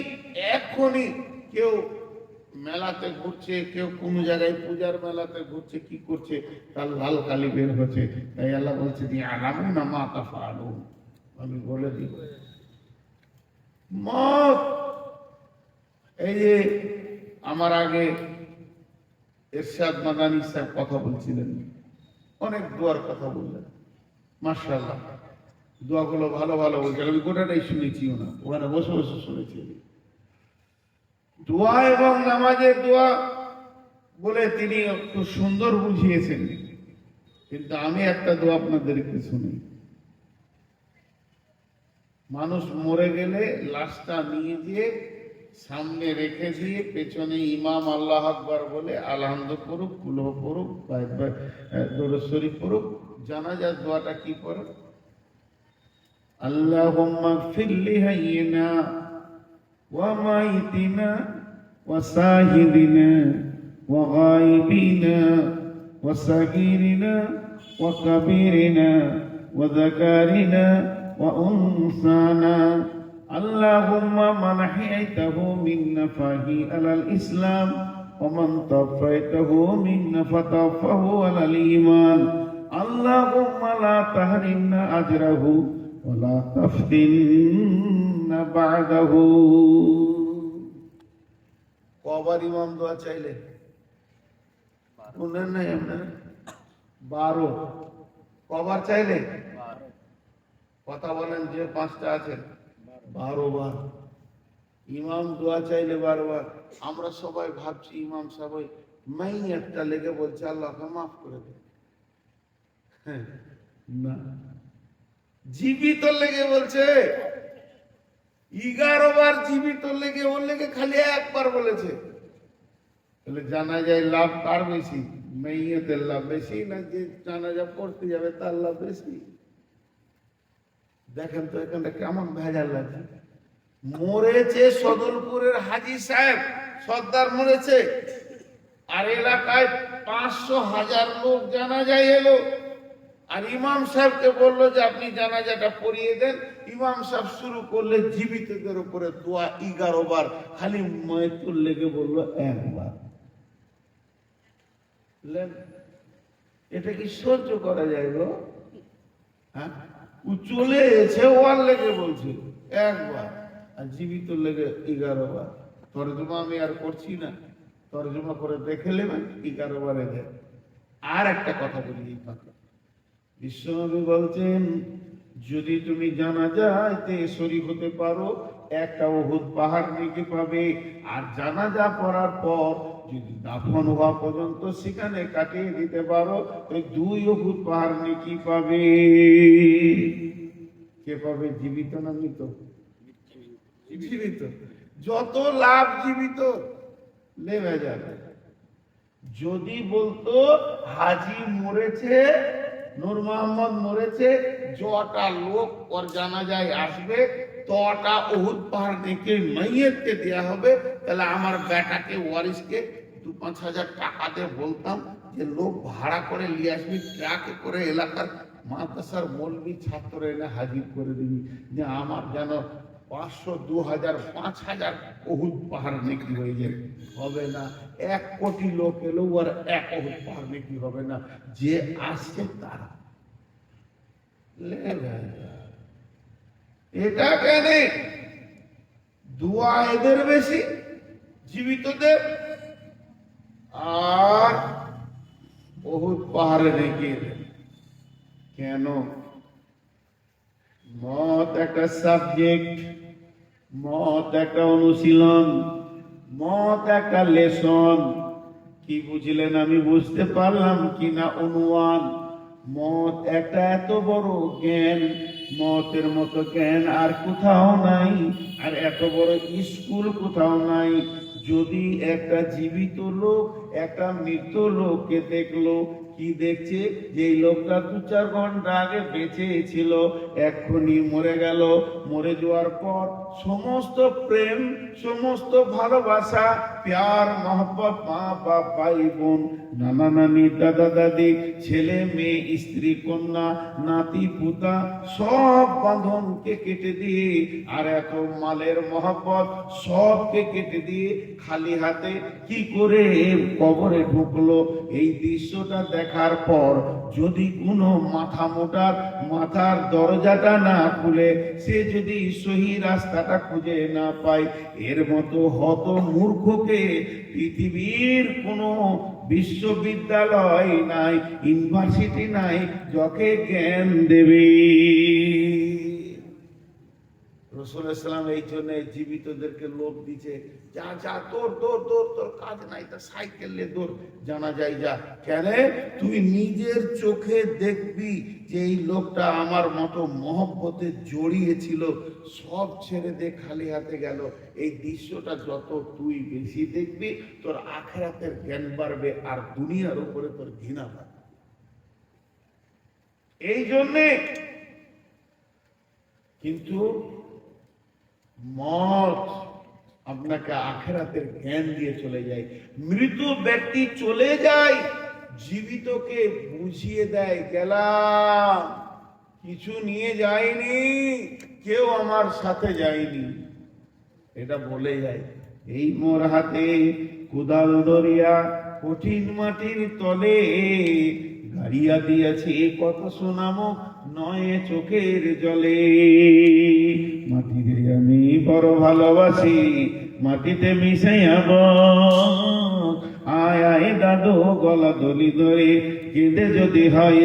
এখনই কেউ মেলাতে ঘুরছে, কেউ কোন জায়গায় পূজার মেলাতে ঘুরছে, কি করছে, তার লাল কালি বের হচ্ছে। তাই আল্লাহ বলছে, ইয়ালামুনা মা তাফআলুন, আমি বলে দিব। মত, এই যে আমার আগে ইরশাদ মাদানী সাহেব কথা বলছিলেন, অনেক দোয়ার কথা বললেন, মাশাআল্লাহ, দোয়াগুলো ভালো ভালো বলছেন। আমি গোটাটাই শুনেছিও না, ওখানে বসে বসে শুনেছি। দোয়া এবং নামাজের দোয়া বলে তিনি খুব সুন্দর বুঝিয়েছেন। কিন্তু আমি একটা দোয়া আপনাদেরকে শুনি। মানুষ মরে গেলে লাশটা নিয়ে গিয়ে সামনে রেখে দিয়ে পেছনে ইমাম আল্লাহ আকবার বলে আলহামদ পড়ুক, কুলহ পড়ুক, দরুদ শরীফ পড়ুক। জানাজার দোয়াটা কি পড়ে? আল্লাহুম্মা গফির লিহাইয়িনা ওয়া মাইতিনা ওয়া সাহিদিনা ওয়া গায়িবিনা ওয়া সাগীরিনা ওয়া কাবীরিনা وذكرنا وأنثانا اللهم من أحييته منا فأحيه على الإسلام ومن توفيته منا فتوفه على الإيمان اللهم لا تحرمنا أجره ولا تفتنا بعده কবার ইমাম দোয়া চাইলেন শুনেন নাই আপনারা 12 কবার চাইলেন কথা বলেন যে 5টা আছেন 12 বার ইমাম দোয়া চাইলে 12 বার আমরা সবাই ভাবছি ইমাম সাহেব মাইয়াতটা লেগে বলছে আল্লাহকে মাফ করে দে না জীবিত লেগে বলছে 11 বার জীবিত লেগে ওর লেগে খালি একবার বলেছে তাহলে জানা যায় লাভ কার বেশি মাইয়াতের লাভ বেশি না যে জানাজা পড়তে যাবে তার লাভ বেশি দেখেন তো এখানটা কেমন ভেজাল লাগছে মরেছে সদলপুরের হাজী সাহেব সর্দার মরেছে আর এলাকায় 500,000 লোক জানাজায় এলো আর ইমাম সাহেবকে বললো যে আপনি জানাজাটা পড়িয়ে দেন ইমাম সাহেব শুরু করলে জীবিতদের উপরে দোয়া 11 বার খালি ময়তুল লেগে বললো একবার এটা কি সহ্য করা যায় গো হ্যাঁ ও চলে এসে ওয়ার লেগে বলছে একবার আর জীবিত লেগে 11 বার তর্জমা আমি আর করছি না তর্জমা করে দেখে নেবেন 11 বারে দেয় আর একটা কথা বলি এই ফাঁকে বিশ্বনবী বলছেন যদি তুমি জানাজাতে শরীক হতে পারো একটা উহুদ পাহাড় নেকি পাবে আর জানাজা পড়ার পর যদি দাফন হওয়া পর্যন্ত সেখানে কাটিয়ে দিতে পারো তো 2 উহুদ পাহাড় নেকি পাবে কে পাবে জীবিত না মৃত জীবিত যত লাভ জীবিত নেমে যাবে যদি বলতো হাজী মরেছে নূর মোহাম্মদ মরেছে যটা লোক ওর জানাজায় আসবে তটা উহুদ পাহাড় থেকে মাইয়াতকে দেয়া হবে তাহলে আমার বেটাকে ওয়ারিসকে 2-5 হাজার টাকা দিয়ে বলতাম যে লোক ভাড়া করে নিয়ে আসবি ট্রাকে করে এলাকার মাদ্রাসার মৌলবি ছাত্র এনে হাজির করে দিবি যে আমার যেন 500, 2000, 5000 উহুদ পাহাড় নেকি হয়ে যাবে হবে না 1 কোটি লোক এলেও আর 1 উহুদ পাহাড় নেকি হবে না যে আসছে তারা এটা কেন দোয়া এদের বেশি জীবিতদের আর উহুদ পাহাড়ে নেকি কেন মত একটা সাবজেক্ট মত একটা অনুশীলন মত একটা লেসন কি বুঝলেন আমি বুঝতে পারলাম কিনা অনুমান মত একটা এত বড় জ্ঞান মতের মতো জ্ঞান আর কোথাও নাই আর এত বড় স্কুল কোথাও নাই যদি একটা জীবিত লোক একটা মৃত লোককে দেখলো কি দেখছে যে এই লোকটা 2-4 ঘন্টা আগে বেঁচে ছিল এক্ষুনি মরে গেল মরে যাওয়ার পর সমস্ত প্রেম সমস্ত ভালোবাসা প্যার মহব্বত মা বাপ ভাই বোন নানা নানি দাদা দাদি ছেলে মেয়ে স্ত্রী কন্যা নাতি পুতা সব বাঁধনকে কেটে দিয়ে আর এত মালের মহব্বত সবকে কেটে দিয়ে খালি হাতে কি করে কবরে ঢুকলো এই দৃশ্যটা দেখার পর যদি কোনো মাথা মোটার মাথার দরজাটা না খুলে সে যদি সহি রাস্তাটা খুঁজে না পায় এর মতো হত মূর্খকে পৃথিবীর কোনো বিশ্ববিদ্যালয় নাই ইউনিভার্সিটি নাই যাকে জ্ঞান দেবে রাসূলুল্লাহ সাল্লাল্লাহু আলাইহি ওয়াসাল্লাম এই জন্য জীবিতদেরকে লোভ দিচ্ছে যা যা তোর তোর তোর তোর কাজ নাই তা সাইকেল নিয়ে দৌড় জানা যায় যা কেন তুই নিজের চোখে দেখবি যে এই লোকটা আমার মতো মহব্বতে জড়িয়েছিল সব ছেড়ে দিয়ে খালি হাতে গেল এই দৃশ্যটা যত তুই বেশি দেখবি তোর আখিরাতের জ্ঞান বাড়বে আর দুনিয়ার উপরে তোর ঘৃণা বাড়বে এই জন্যে কিন্তু মত আপনাকে আখিরাতের জ্ঞান দিয়ে চলে যায় মৃত ব্যক্তি চলে যায় জীবিতকে বুঝিয়ে দেয় গেলাম কিছু নিয়ে যায়নি, কেউ আমার সাথে যায়নি, এটা বলে যায়। এই মোর হাতে কোদাল ধরিয়া কঠিন মাটির তলে গাড়িয়া দিয়াছে কত সোনামো নয় চোখের জলে। মাটিরে আমি বড় ভালোবাসি, মাটিতে মিশাইয়াব, আয় আয় দাদু গলা দলি ধরে কেঁদে যদি হয়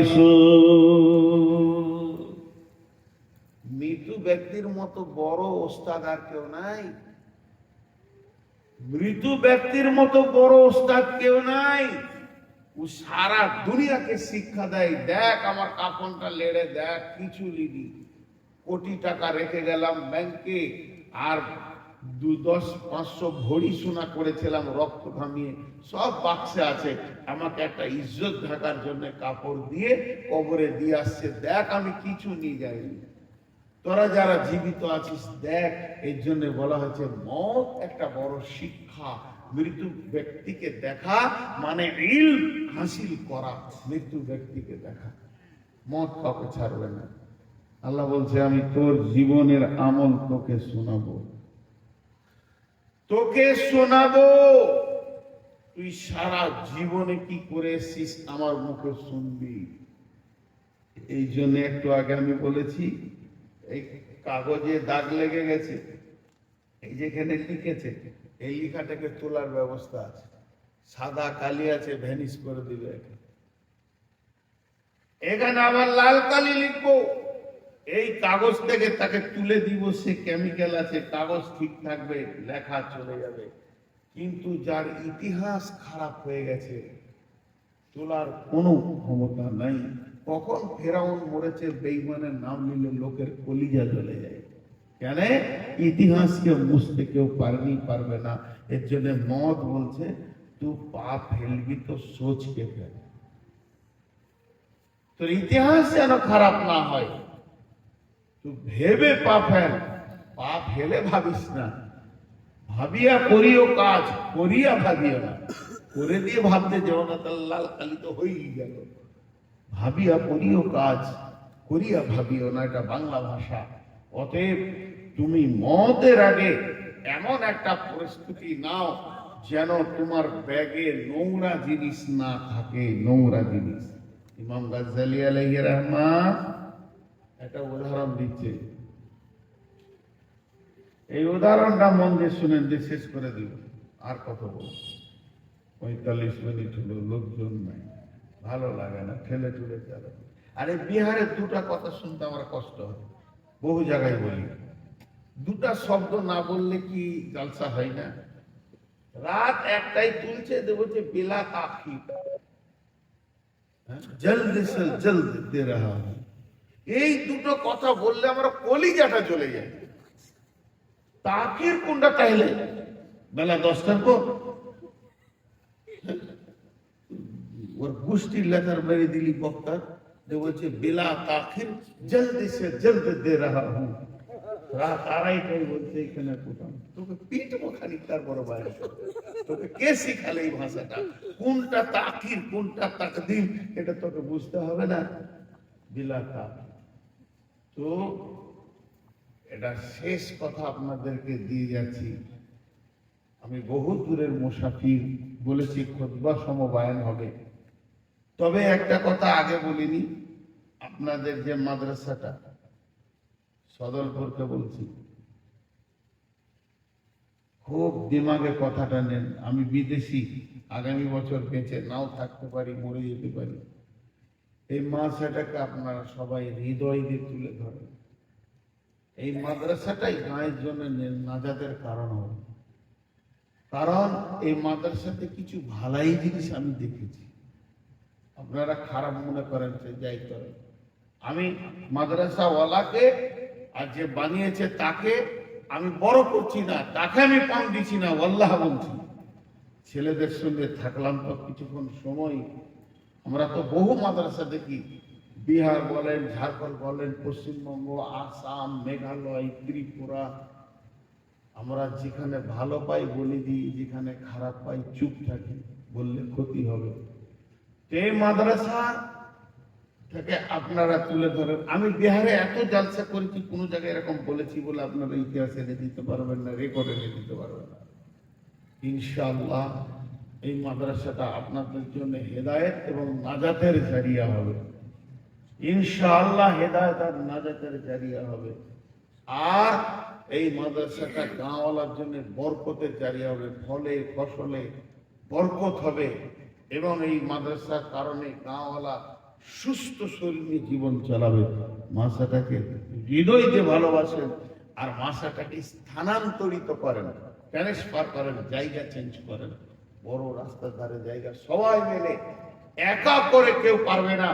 মৃত্যু ব্যক্তির মতো বড় ওস্তাদ আর কেউ নাই। মৃত্যু ব্যক্তির মতো বড় ওস্তাদ কেউ নাই। ও সারা দুনিয়াকে শিক্ষা দেয়। দেখ আমার কাফনটা লেড়ে দেখ, কিছু লিখি, কোটি টাকা রেখে গেলাম ব্যাংকে, আর 10-500 ভরি সোনা করেছিলাম রক্ত ঘামিয়ে, সব বাক্সে আছে। আমাকে একটা ইজ্জত ঢাকার জন্য কাপড় দিয়ে কবরে দিয়ে আসছে। দেখ আমি কিছু নিয়ে যাইনি। তোরা যারা জীবিত আছিস দেখ। এর জন্য বলা হয়েছে মত একটা বড় শিক্ষা। মৃত্যু ব্যক্তিকে দেখা মানে ইলম হাসিল করা। মৃত্যু ব্যক্তিকে দেখা, মত কাউকে ছাড়বে না। আল্লাহ বলছে আমি তোর জীবনের আমল তোকে শোনাবো, তোকে শোনাবো। তুই সারা জীবনে কি করে এসেছিস আমার মুখে শুনবি। এই জন্য একটু আগে আমি বলেছি, এই কাগজে দাগ লেগে গেছে, এই যেখানে লিখেছে এই লেখাটাকে তোলার ব্যবস্থা আছে। সাদা কালি আছে, ভ্যানিশ করে দিবে। এখানে আবার লাল কালি লিখবো, এই কাগজ থেকে তাকে তুলে দিব। সে কেমিক্যাল আছে, কাগজ ঠিক থাকবে, লেখা চলে যাবে। কিন্তু যার ইতিহাস খারাপ হয়ে গেছে, তোলার কোনো ক্ষমতা নাই। কখন ফেরাউন মরেছে বেঈমানের নাম নিলে লোকের কলিজা জ্বলে যায়। কেন? ইতিহাসকে মুছতে কেউ পারবে না। এর জন্য মত বলছে তুই পাপ ফেলবি তো সোচকে ফেল, তোর ইতিহাস যেন খারাপ না হয়। তুই ভেবে পাপ ফেল, পাপ ফেলে ভাবিস না। ভাবিয়া করিও কাজ, করিয়া ভাবিও না। করে দিয়ে ভাবতে যাও না, তার লাল কালি তো হয়েই গেল। ভাবিয়া করিও কাজ, করিয়া ভাবিও না, এটা বাংলা ভাষা। অতএব তুমি মতের আগে এমন একটা প্রস্তুতি নাও যেন তোমার ব্যাগে নোংরা জিনিস না থাকে। নোংরা জিনিস, ইমাম গাজ্জালী আলাইহির রহমাত একটা উদাহরণ দিচ্ছে। এই উদাহরণটা মন দিয়ে শুনেন, দিয়ে শেষ করে দিব। আর কত বলব, 45 মিনিট হলো, লোকজন নাই, ভালো লাগে না, ঠেলে ঠুলে চলে। আরে বিহারের দুটা কথা শুনতে আমার কষ্ট হয়। বহু জায়গায় বলি, দুটা শব্দ না বললে কি জলসা হয় না? রাত একটাই তুলছে, বলছে বেলা তাখির, জলদ সে জলদ দে রাহা হুঁ। এই দুটো কথা বললে আমরা কলিজাটা চলে যায়। তাকির কোনটা? তাহলে বেলা 10টার পর ওর গোষ্ঠীর লেখার মেরে দিলি বক্তা, যে বলছে বেলা তাখির জলদি সে জলদ দে রাহা হুঁ। রাত আড়াইটাই বলছে এখানে কোথাও। তোকে পিটবো খানিক, তারপর বাইরে। তোকে কে শিখালে এই ভাষাটা? কোনটা তাকির কোনটা তাকদিম এটা তোকে বুঝতে হবে না? বেলা তাকির। তো এটা শেষ কথা আপনাদেরকে দিয়ে যাচ্ছি। আমি বহু দূরের মুসাফির, বলেছি খুতবা সমবায়ন হবে। তবে একটা কথা আগে বলিনি, আপনাদের যে মাদ্রাসাটা সদলপুরকে বলছি, খুব দিমাগে কথাটা নেন। আমি বিদেশি, আগামী বছর বেঁচে নাও থাকতে পারি, মরে যেতে পারি। এই মাদ্রাসাটাকে আপনারা সবাই হৃদয় দিয়ে তুলে ধরেন। এই মাদ্রাসাটাই গাঁয়ের জন্য নাজাতের কারণ হবে। কারণ এই মাদ্রাসাতে কিছু ভালাই জিনিস আমি দেখেছি। আপনারা খারাপ মনে করেন সে যাই করেন, আমি মাদ্রাসাওয়ালাকে আর যে বানিয়েছে তাকে আমি বড় করছি না, তাকে আমি পাম দিচ্ছি না, আল্লাহ বলছি। ছেলেদের সঙ্গে থাকলাম তো কিছুক্ষণ সময়, আমরা তো বহু মাদ্রাসা দেখি, বিহার বলেন, ঝাড়খণ্ড বলেন, পশ্চিমবঙ্গ, আসাম, মেঘালয়, ত্রিপুরা। আমরা যেখানে ভালো পাই বলে দিই, যেখানে খারাপ পাই চুপ থাকি, বললে ক্ষতি হবে। এই মাদ্রাসা থেকে আপনারা তুলে ধরেন। আমি বিহারে এত জালসা করেছি, কোনো জায়গায় এরকম বলেছি বলে আপনারা ইতিহাসে এনে দিতে পারবেন না, রেকর্ড এনে দিতে পারবেন না। ইনশাআল্লাহ এই মাদ্রাসাটা আপনাদের জন্য হেদায়েত এবং নাজাতের জারিয়া হবে। ইনশাআল্লাহ হেদায়েত আর নাজাতের জারিয়া হবে। আর এই মাদ্রাসাটা গাঁওয়ালার জন্য বরকতের জারিয়া হবে, ফলে ফসলে বরকত হবে। এবং এই মাদ্রাসার কারণে গাঁওয়ালা সুস্থ শরীরে জীবন চালাবে। মাসাটাকে হৃদয় দিয়ে ভালোবাসেন আর মাসাটাকে স্থানান্তরিত করেন, ট্রান্সফার করেন, জায়গা চেঞ্জ করেন। বড় রাস্তার ধারে জায়গা সবাই মিলে, একা করে কেউ পারবে না,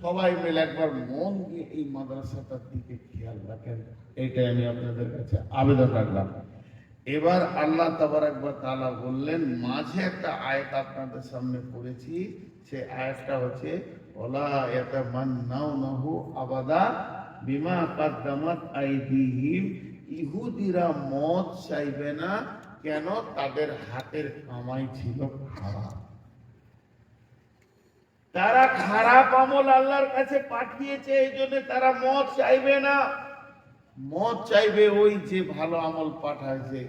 সবাই মিলে একবার মন দিয়ে এই মাদ্রাসাটার দিকে খেয়াল রাখেন। এইটাই আমি আপনাদের কাছে আবেদন রাখলাম। এবার আল্লাহ তাবারাক ওয়া তাআলা বললেন, মাঝে একটা আয়াত আপনাদের সামনে পড়েছি, সে আয়াতটা হচ্ছে ওয়ালা ইয়াতামান্নাউনাহু আবাদা বিমা কাদ্দামাত আইদিহিম। ইহুদিরা মদ চাইবে না, কেন? তাদের হাতের কামাই ছিল খারাপ। তারা খারাপ আমল আল্লাহর কাছে পাঠিয়েছে, এই জন্য তারা মদ চাইবে না। মদ চাইবে ওই যে ভালো আমল পাঠাইছে।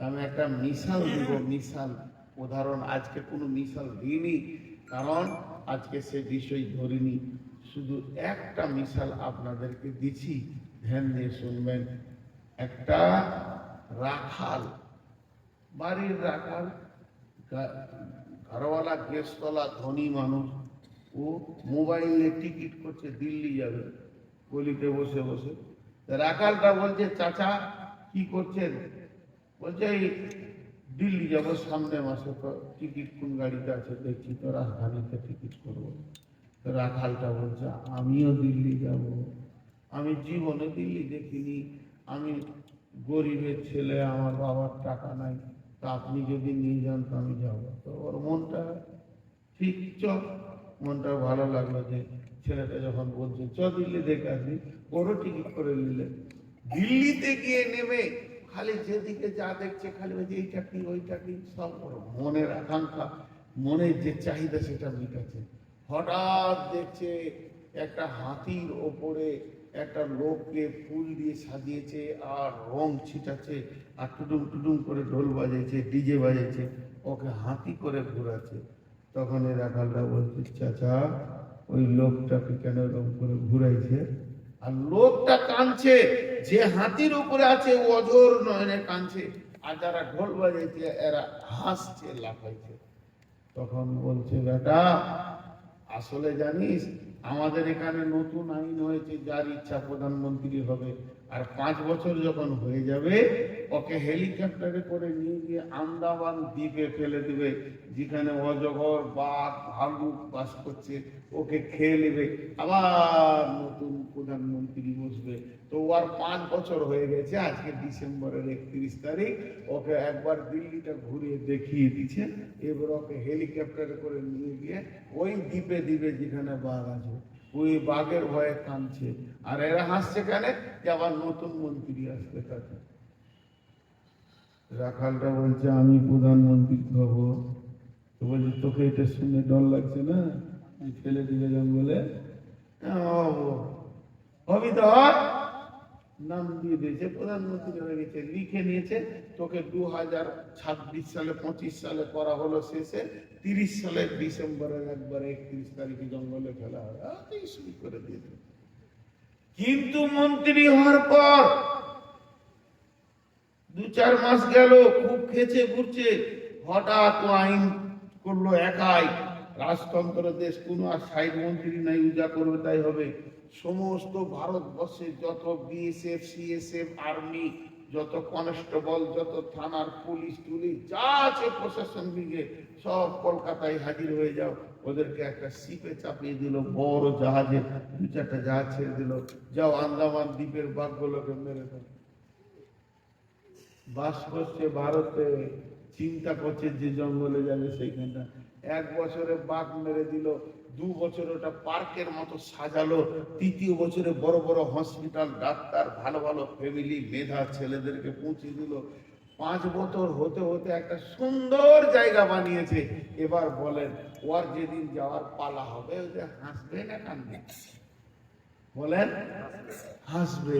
আমি একটা মিসাল দিব, মিসাল উদাহরণ। আজকে কোনো মিসাল দিইনি, কারণ আজকে সে বিষয় ধরিনি। শুধু একটা মিসাল আপনাদেরকে দিচ্ছি, ধ্যান দিয়ে শুনবেন। একটা রাখাল, বাড়ির রাখাল, ঘরওয়ালা, গেস্তলা, ধনী মানুষ, ও মোবাইলে টিকিট করছে দিল্লি যাবে, গলিতে বসে বসে। রাখালটা বলছে, চাচা কি করছেন? বলছে এই দিল্লি যাবো সামনের মাসে, তো টিকিট কোন গাড়িতে আছে দেখছি, তো রাজধানীতে টিকিট করবো। তো রাখালটা বলছে, আমিও দিল্লি যাব, আমি জীবনে দিল্লি দেখিনি, আমি গরিবের ছেলে, আমার বাবার টাকা নাই, তা আপনি যদি নিয়ে যান তো আমি যাবো। তো ওর মনটা ঠিক, চ, মনটা ভালো লাগলো যে ছেলেটা যখন বলছে চ দিল্লি দেখে আসি, ওরও টিকিট করে নিলে। দিল্লিতে গিয়ে নেমে খালি যেদিকে যা দেখছে, খালি ওই যে এইটা কি ওইটা কি, সব ওর মনের আকাঙ্ক্ষা, মনের যে চাহিদা সেটা মিটাচ্ছে। হঠাৎ দেখছে একটা হাতির ওপরে একটা লোককে ফুল দিয়ে সাজিয়েছে আর রং ছিটাচ্ছে আর টুডুম টুডুম করে ঢোল বাজাইছে, ডিজে বাজাইছে, ওকে হাতি করে ঘোরাচ্ছে। তখন এই রাখালটা বলছে, চাচা ওই লোকটাকে কেন এরকম করে ঘুরাইছে? আর লোকটা কাঁদছে, যে হাতির উপরে আছে ও অঝোর নয়নে কাঁদছে, আর যারা ঢোল বাজাইছে এরা হাসছে, লাফাইছে। তখন বলছে, বেটা আসলে জানিস আমাদের এখানে নতুন আইন হয়েছে, যার ইচ্ছা প্রধানমন্ত্রী হবে, আর 5 বছর যখন হয়ে যাবে ওকে হেলিকপ্টারে করে নিয়ে গিয়ে আন্দামান দ্বীপে ফেলে দিবে, যেখানে অজগর, বাঘ, ভালুক বাস করছে, ওকে খেয়ে নেবে, আবার নতুন প্রধানমন্ত্রী বসবে। তো ওর 5 বছর হয়ে গেছে, আজকে ডিসেম্বরের 31 তারিখ, ওকে একবার দিল্লিটা ঘুরিয়ে দেখিয়ে দিচ্ছে। এবার ওকে হেলিকপ্টারে করে নিয়ে গিয়ে ওই দ্বীপে দিবে যেখানে বাঘ আছে, ওই বাঘের ভয়ে কাঁদছে। আর এরা হাসছে কেন? যে আবার নতুন মন্ত্রী আসবে তাকে। রাখালটা বলছে, আমি প্রধানমন্ত্রী হব। তো বলছে, তোকে এটা শুনে ডর লাগছে না? ফেলে দিবে জঙ্গলে, হবি তো। নাম দিয়ে দিয়েছে, প্রধানমন্ত্রী হয়ে গেছে, লিখে নিয়েছে। তোকে 2026 সালে 25 সালে করা হলো শেষে, 30 সালের ডিসেম্বরের একবার 31 তারিখে জঙ্গলে ফেলা হয়, শুরু করে দিয়েছে। কিন্তু মন্ত্রী হওয়ার পর 2-4 মাস গেল, খুব খেছে ঘুরছে, হঠাৎ আইন করলো একাই, রাজতন্ত্র দেশ, কোনো আর সাইড মন্ত্রী নাই, যা করবে তাই হবে। সমস্ত ভারতবর্ষে যত বিএসএফ, সিএসএফ, আর্মি, যত কনস্টেবল, যত থানার পুলিশ টুলিশ যা আছে প্রশাসন দিকে, সব কলকাতায় হাজির হয়ে যাও। ওদেরকে একটা শিপে চাপিয়ে দিল, বড় জাহাজে 2-4টা জাহাজ ছেড়ে দিল, যাও আন্দামান দ্বীপের বাঘগুলোকে মেরে দাও। বাস করছে ভারতে, চিন্তা করছে যে জঙ্গলে যাবে সেইখানটা। 1 বছরে বাঘ মেরে দিল, 2 বছর ওটা পার্কের মতো সাজালো, 3য় বছরে বড় বড় হসপিটাল, ডাক্তার, ভালো ভালো ফ্যামিলি, মেধা ছেলেদেরকে পৌঁছে দিল। 5 বছর হতে হতে একটা সুন্দর জায়গা বানিয়েছে। এবার বলেন ওর যেদিন যাওয়ার পালা হবে ওই যে হাসবে না কাঁদবে? বলেন হাসবে।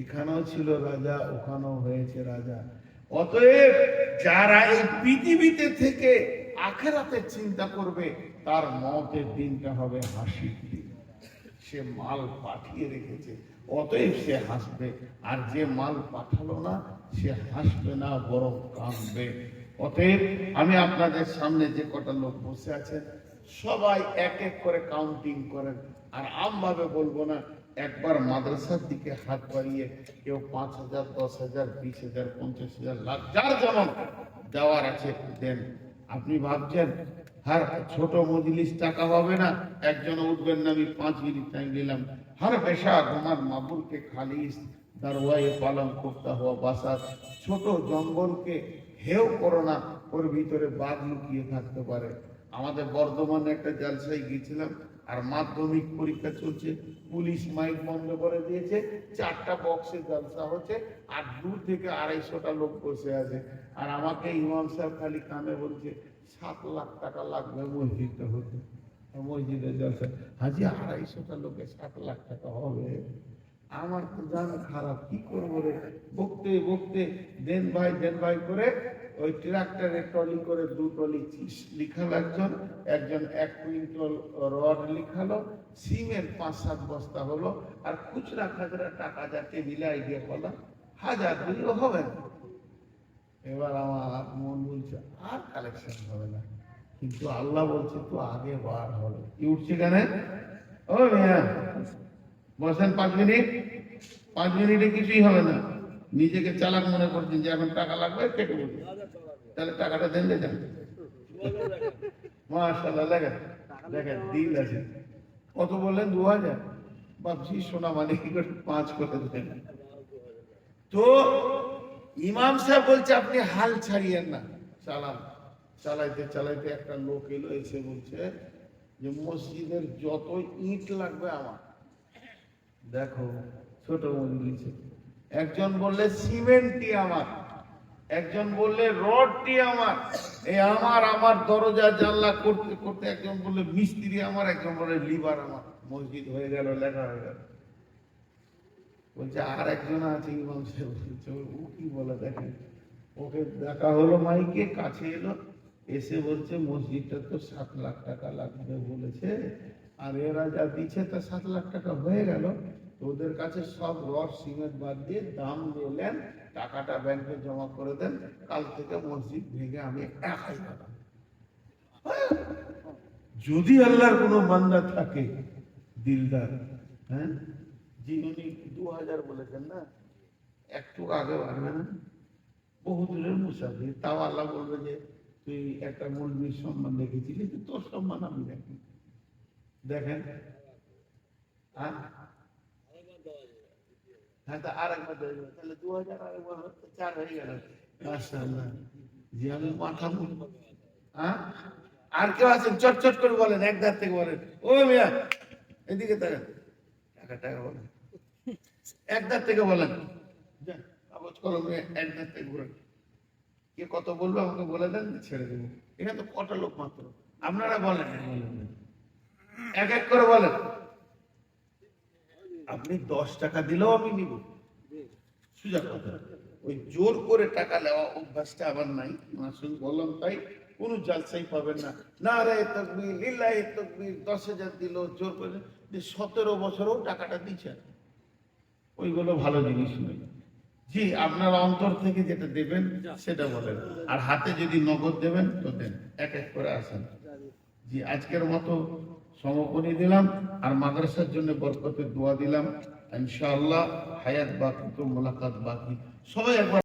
এখানেও ছিল রাজা, ওখানেও হয়েছে রাজা। অতএব যারা এই পৃথিবীতে থেকে আখেরাতের চিন্তা করবে তার মতের দিনটা হবে হাসির দিন। সে মাল পাঠিয়ে রেখেছে, অতএব সে হাসবে। আর যে মাল পাঠালো না সে হাসবে না, বরং কাঁদবে। অতএব আমি আপনাদের সামনে যে কটা লোক বসে আছেন সবাই এক এক করে কাউন্টিং করেন। আর আমভাবে বলবো না, একবার মাদ্রাসার দিকে হাত বাড়িয়ে কেউ 5,000, 10,000, 20,000, 50,000, লাখ, যার যেমন দেওয়ার আছে দেন। আপনি ভাবছেন हर छोटो मजलिस टाका पाबे ना, एकजन उठबेन ना, 5 मिनट टाइम दिलाम। हर पेशा तुम्हार माबुल के खालिस दरवाजे पालन करता हुआ बासात छोटो जंगल के हेउ करो ना, ओर भीतरे बाघ लुकिয়ে থাকতে পারে। আমাদের বর্ধমানে একটা জলসায় গিয়েছিলাম, আর মাধ্যমিক পরীক্ষা চলছে, পুলিশ মাইক বন্ধ করে দিয়েছে, 4টা বক্সে জলসা হচ্ছে, আর দূর থেকে 250টা লোক বসে আছে। আর আমাকে ইমাম সাহেব খালি কানে বলছে 7 লাখ টাকা লাগবে মসজিদটা হতে। মসজিদে জলসা, হাজি 250টা লোকে 7 লাখ টাকা হবে? আমার তো জান খারাপ, কি করবো রে। বকতে বকতে দেন ভাই করে ওই ট্রাক্টরে ট্রলি করে 2 ট্রলি লিখালো, একজন 1 কুইন্টাল রড লিখালো, সিমের 5-7 বস্তা হলো, আর খুচরা খাজরা টাকা যাতে মিলাই দিয়ে বললাম 1000 দিলেও হবে না। এবার আমার মন বলছে আর কালেকশন হবে না, কিন্তু আল্লাহ বলছে তো আগে বার হবে। কি উঠছে কেন? ও মিয়া বসেন 5 মিনিট, 5 মিনিটে কিছুই হবে না। নিজেকে চালাক মনে করছেন যে এখন টাকা লাগবে, কেটে বলবে তাহলে টাকাটা দেন দেন। মাশাআল্লাহ, দেখেন দিল আছে। কত বললেন? 2000। ভাবছি সোনা মানে কি করে 5 করে দেন। তো ইমাম সাহেব বলছে আপনি হাল ছাড়িয়েন না, চালান। চালাইতে একটা লোক এলো, এসে বলছে যে মসজিদের যত ইট লাগবে আমার। দেখো ছোট মজলিস, একজন বললে সিমেন্টটি আমার, একজন বললে রডটি আমার, এই আমার দরজা জানলা করতে করতে একজন বললে মিস্ত্রি আমার, একজন বলে লিভার আমার। মসজিদ হয়ে গেল, লেখা হয়ে গেল। বলছে আর একজন আছে ইমাম সাহেব, বলছে ও কি বলে দেখেন। ওকে দেখা হলো, মাইকে কাছে এলো, এসে বলছে মসজিদটা তো 7 লাখ টাকা লাগবে বলেছে, আর এরা যা দিচ্ছে তা 7 লাখ টাকা হয়ে গেল। ওদের কাছে সব রড সিমেন্ট বাদ দিয়ে দাম নিলেন, টাকাটা ব্যাংকে জমা করে দেন, কাল থেকে মসজিদ ভেঙে আমি একাই পাঠাবো। যদি আল্লাহর কোনো বান্দা থাকে দিলদার, হ্যাঁ জি, উনি 2000 বলেছেন না, একটু আগে বাড়বে না, বহু দূরের মুসাফির, তাও আল্লাহ বলবে যে তুই একটা মৌলবীর সম্মান দেখেছিলি, তোর সম্মান আমি দেখি। দেখেন হ্যাঁ, তা আরেকবার তাহলে 2000 আরেকবার 4 হয়ে গেল। মাশাআল্লাহ, জি আমি মাথা মুড়বো। হ্যাঁ, আর কেউ আছেন? চটচট করে বলেন, এক ধার থেকে বলেন। ও মিয়া এদিকে তাকান, টাকা বলেন, এক ধার থেকে বলেন, কাগজ কলমে এক ধার থেকে বলেন। কে কত বলবো আমাকে বলে দেন, ছেড়ে দেবো। এখানে তো কটা লোক মাত্র, আপনারা বলেন, এক এক করে বলেন। আপনি 10 টাকা দিলেও আমি নিব, সোজা কথা। ওই জোর করে টাকা নেওয়া অভ্যাসটা আবার নাই। শুধু বললাম তাই কোন জালসাই পাবেন না। না রে তাকবীর, লিল্লাহি তাকবীর, 10,000 দিল জোর করে, যে 17 বছরও টাকাটা দিচ্ছেন, ওইগুলো ভালো জিনিস নয়। জি, আপনার অন্তর থেকে যেটা দেবেন সেটা বলেন, আর হাতে যদি নগদ দেবেন তো দেন। এক এক করে আসেন। জি, আজকের মতো সমাপনী দিলাম, আর মাদ্রাসার জন্য বরকতের দোয়া দিলাম। ইনশাআল্লাহ হায়াত বাকি তো মোলাকাত বাকি। সবাই একবার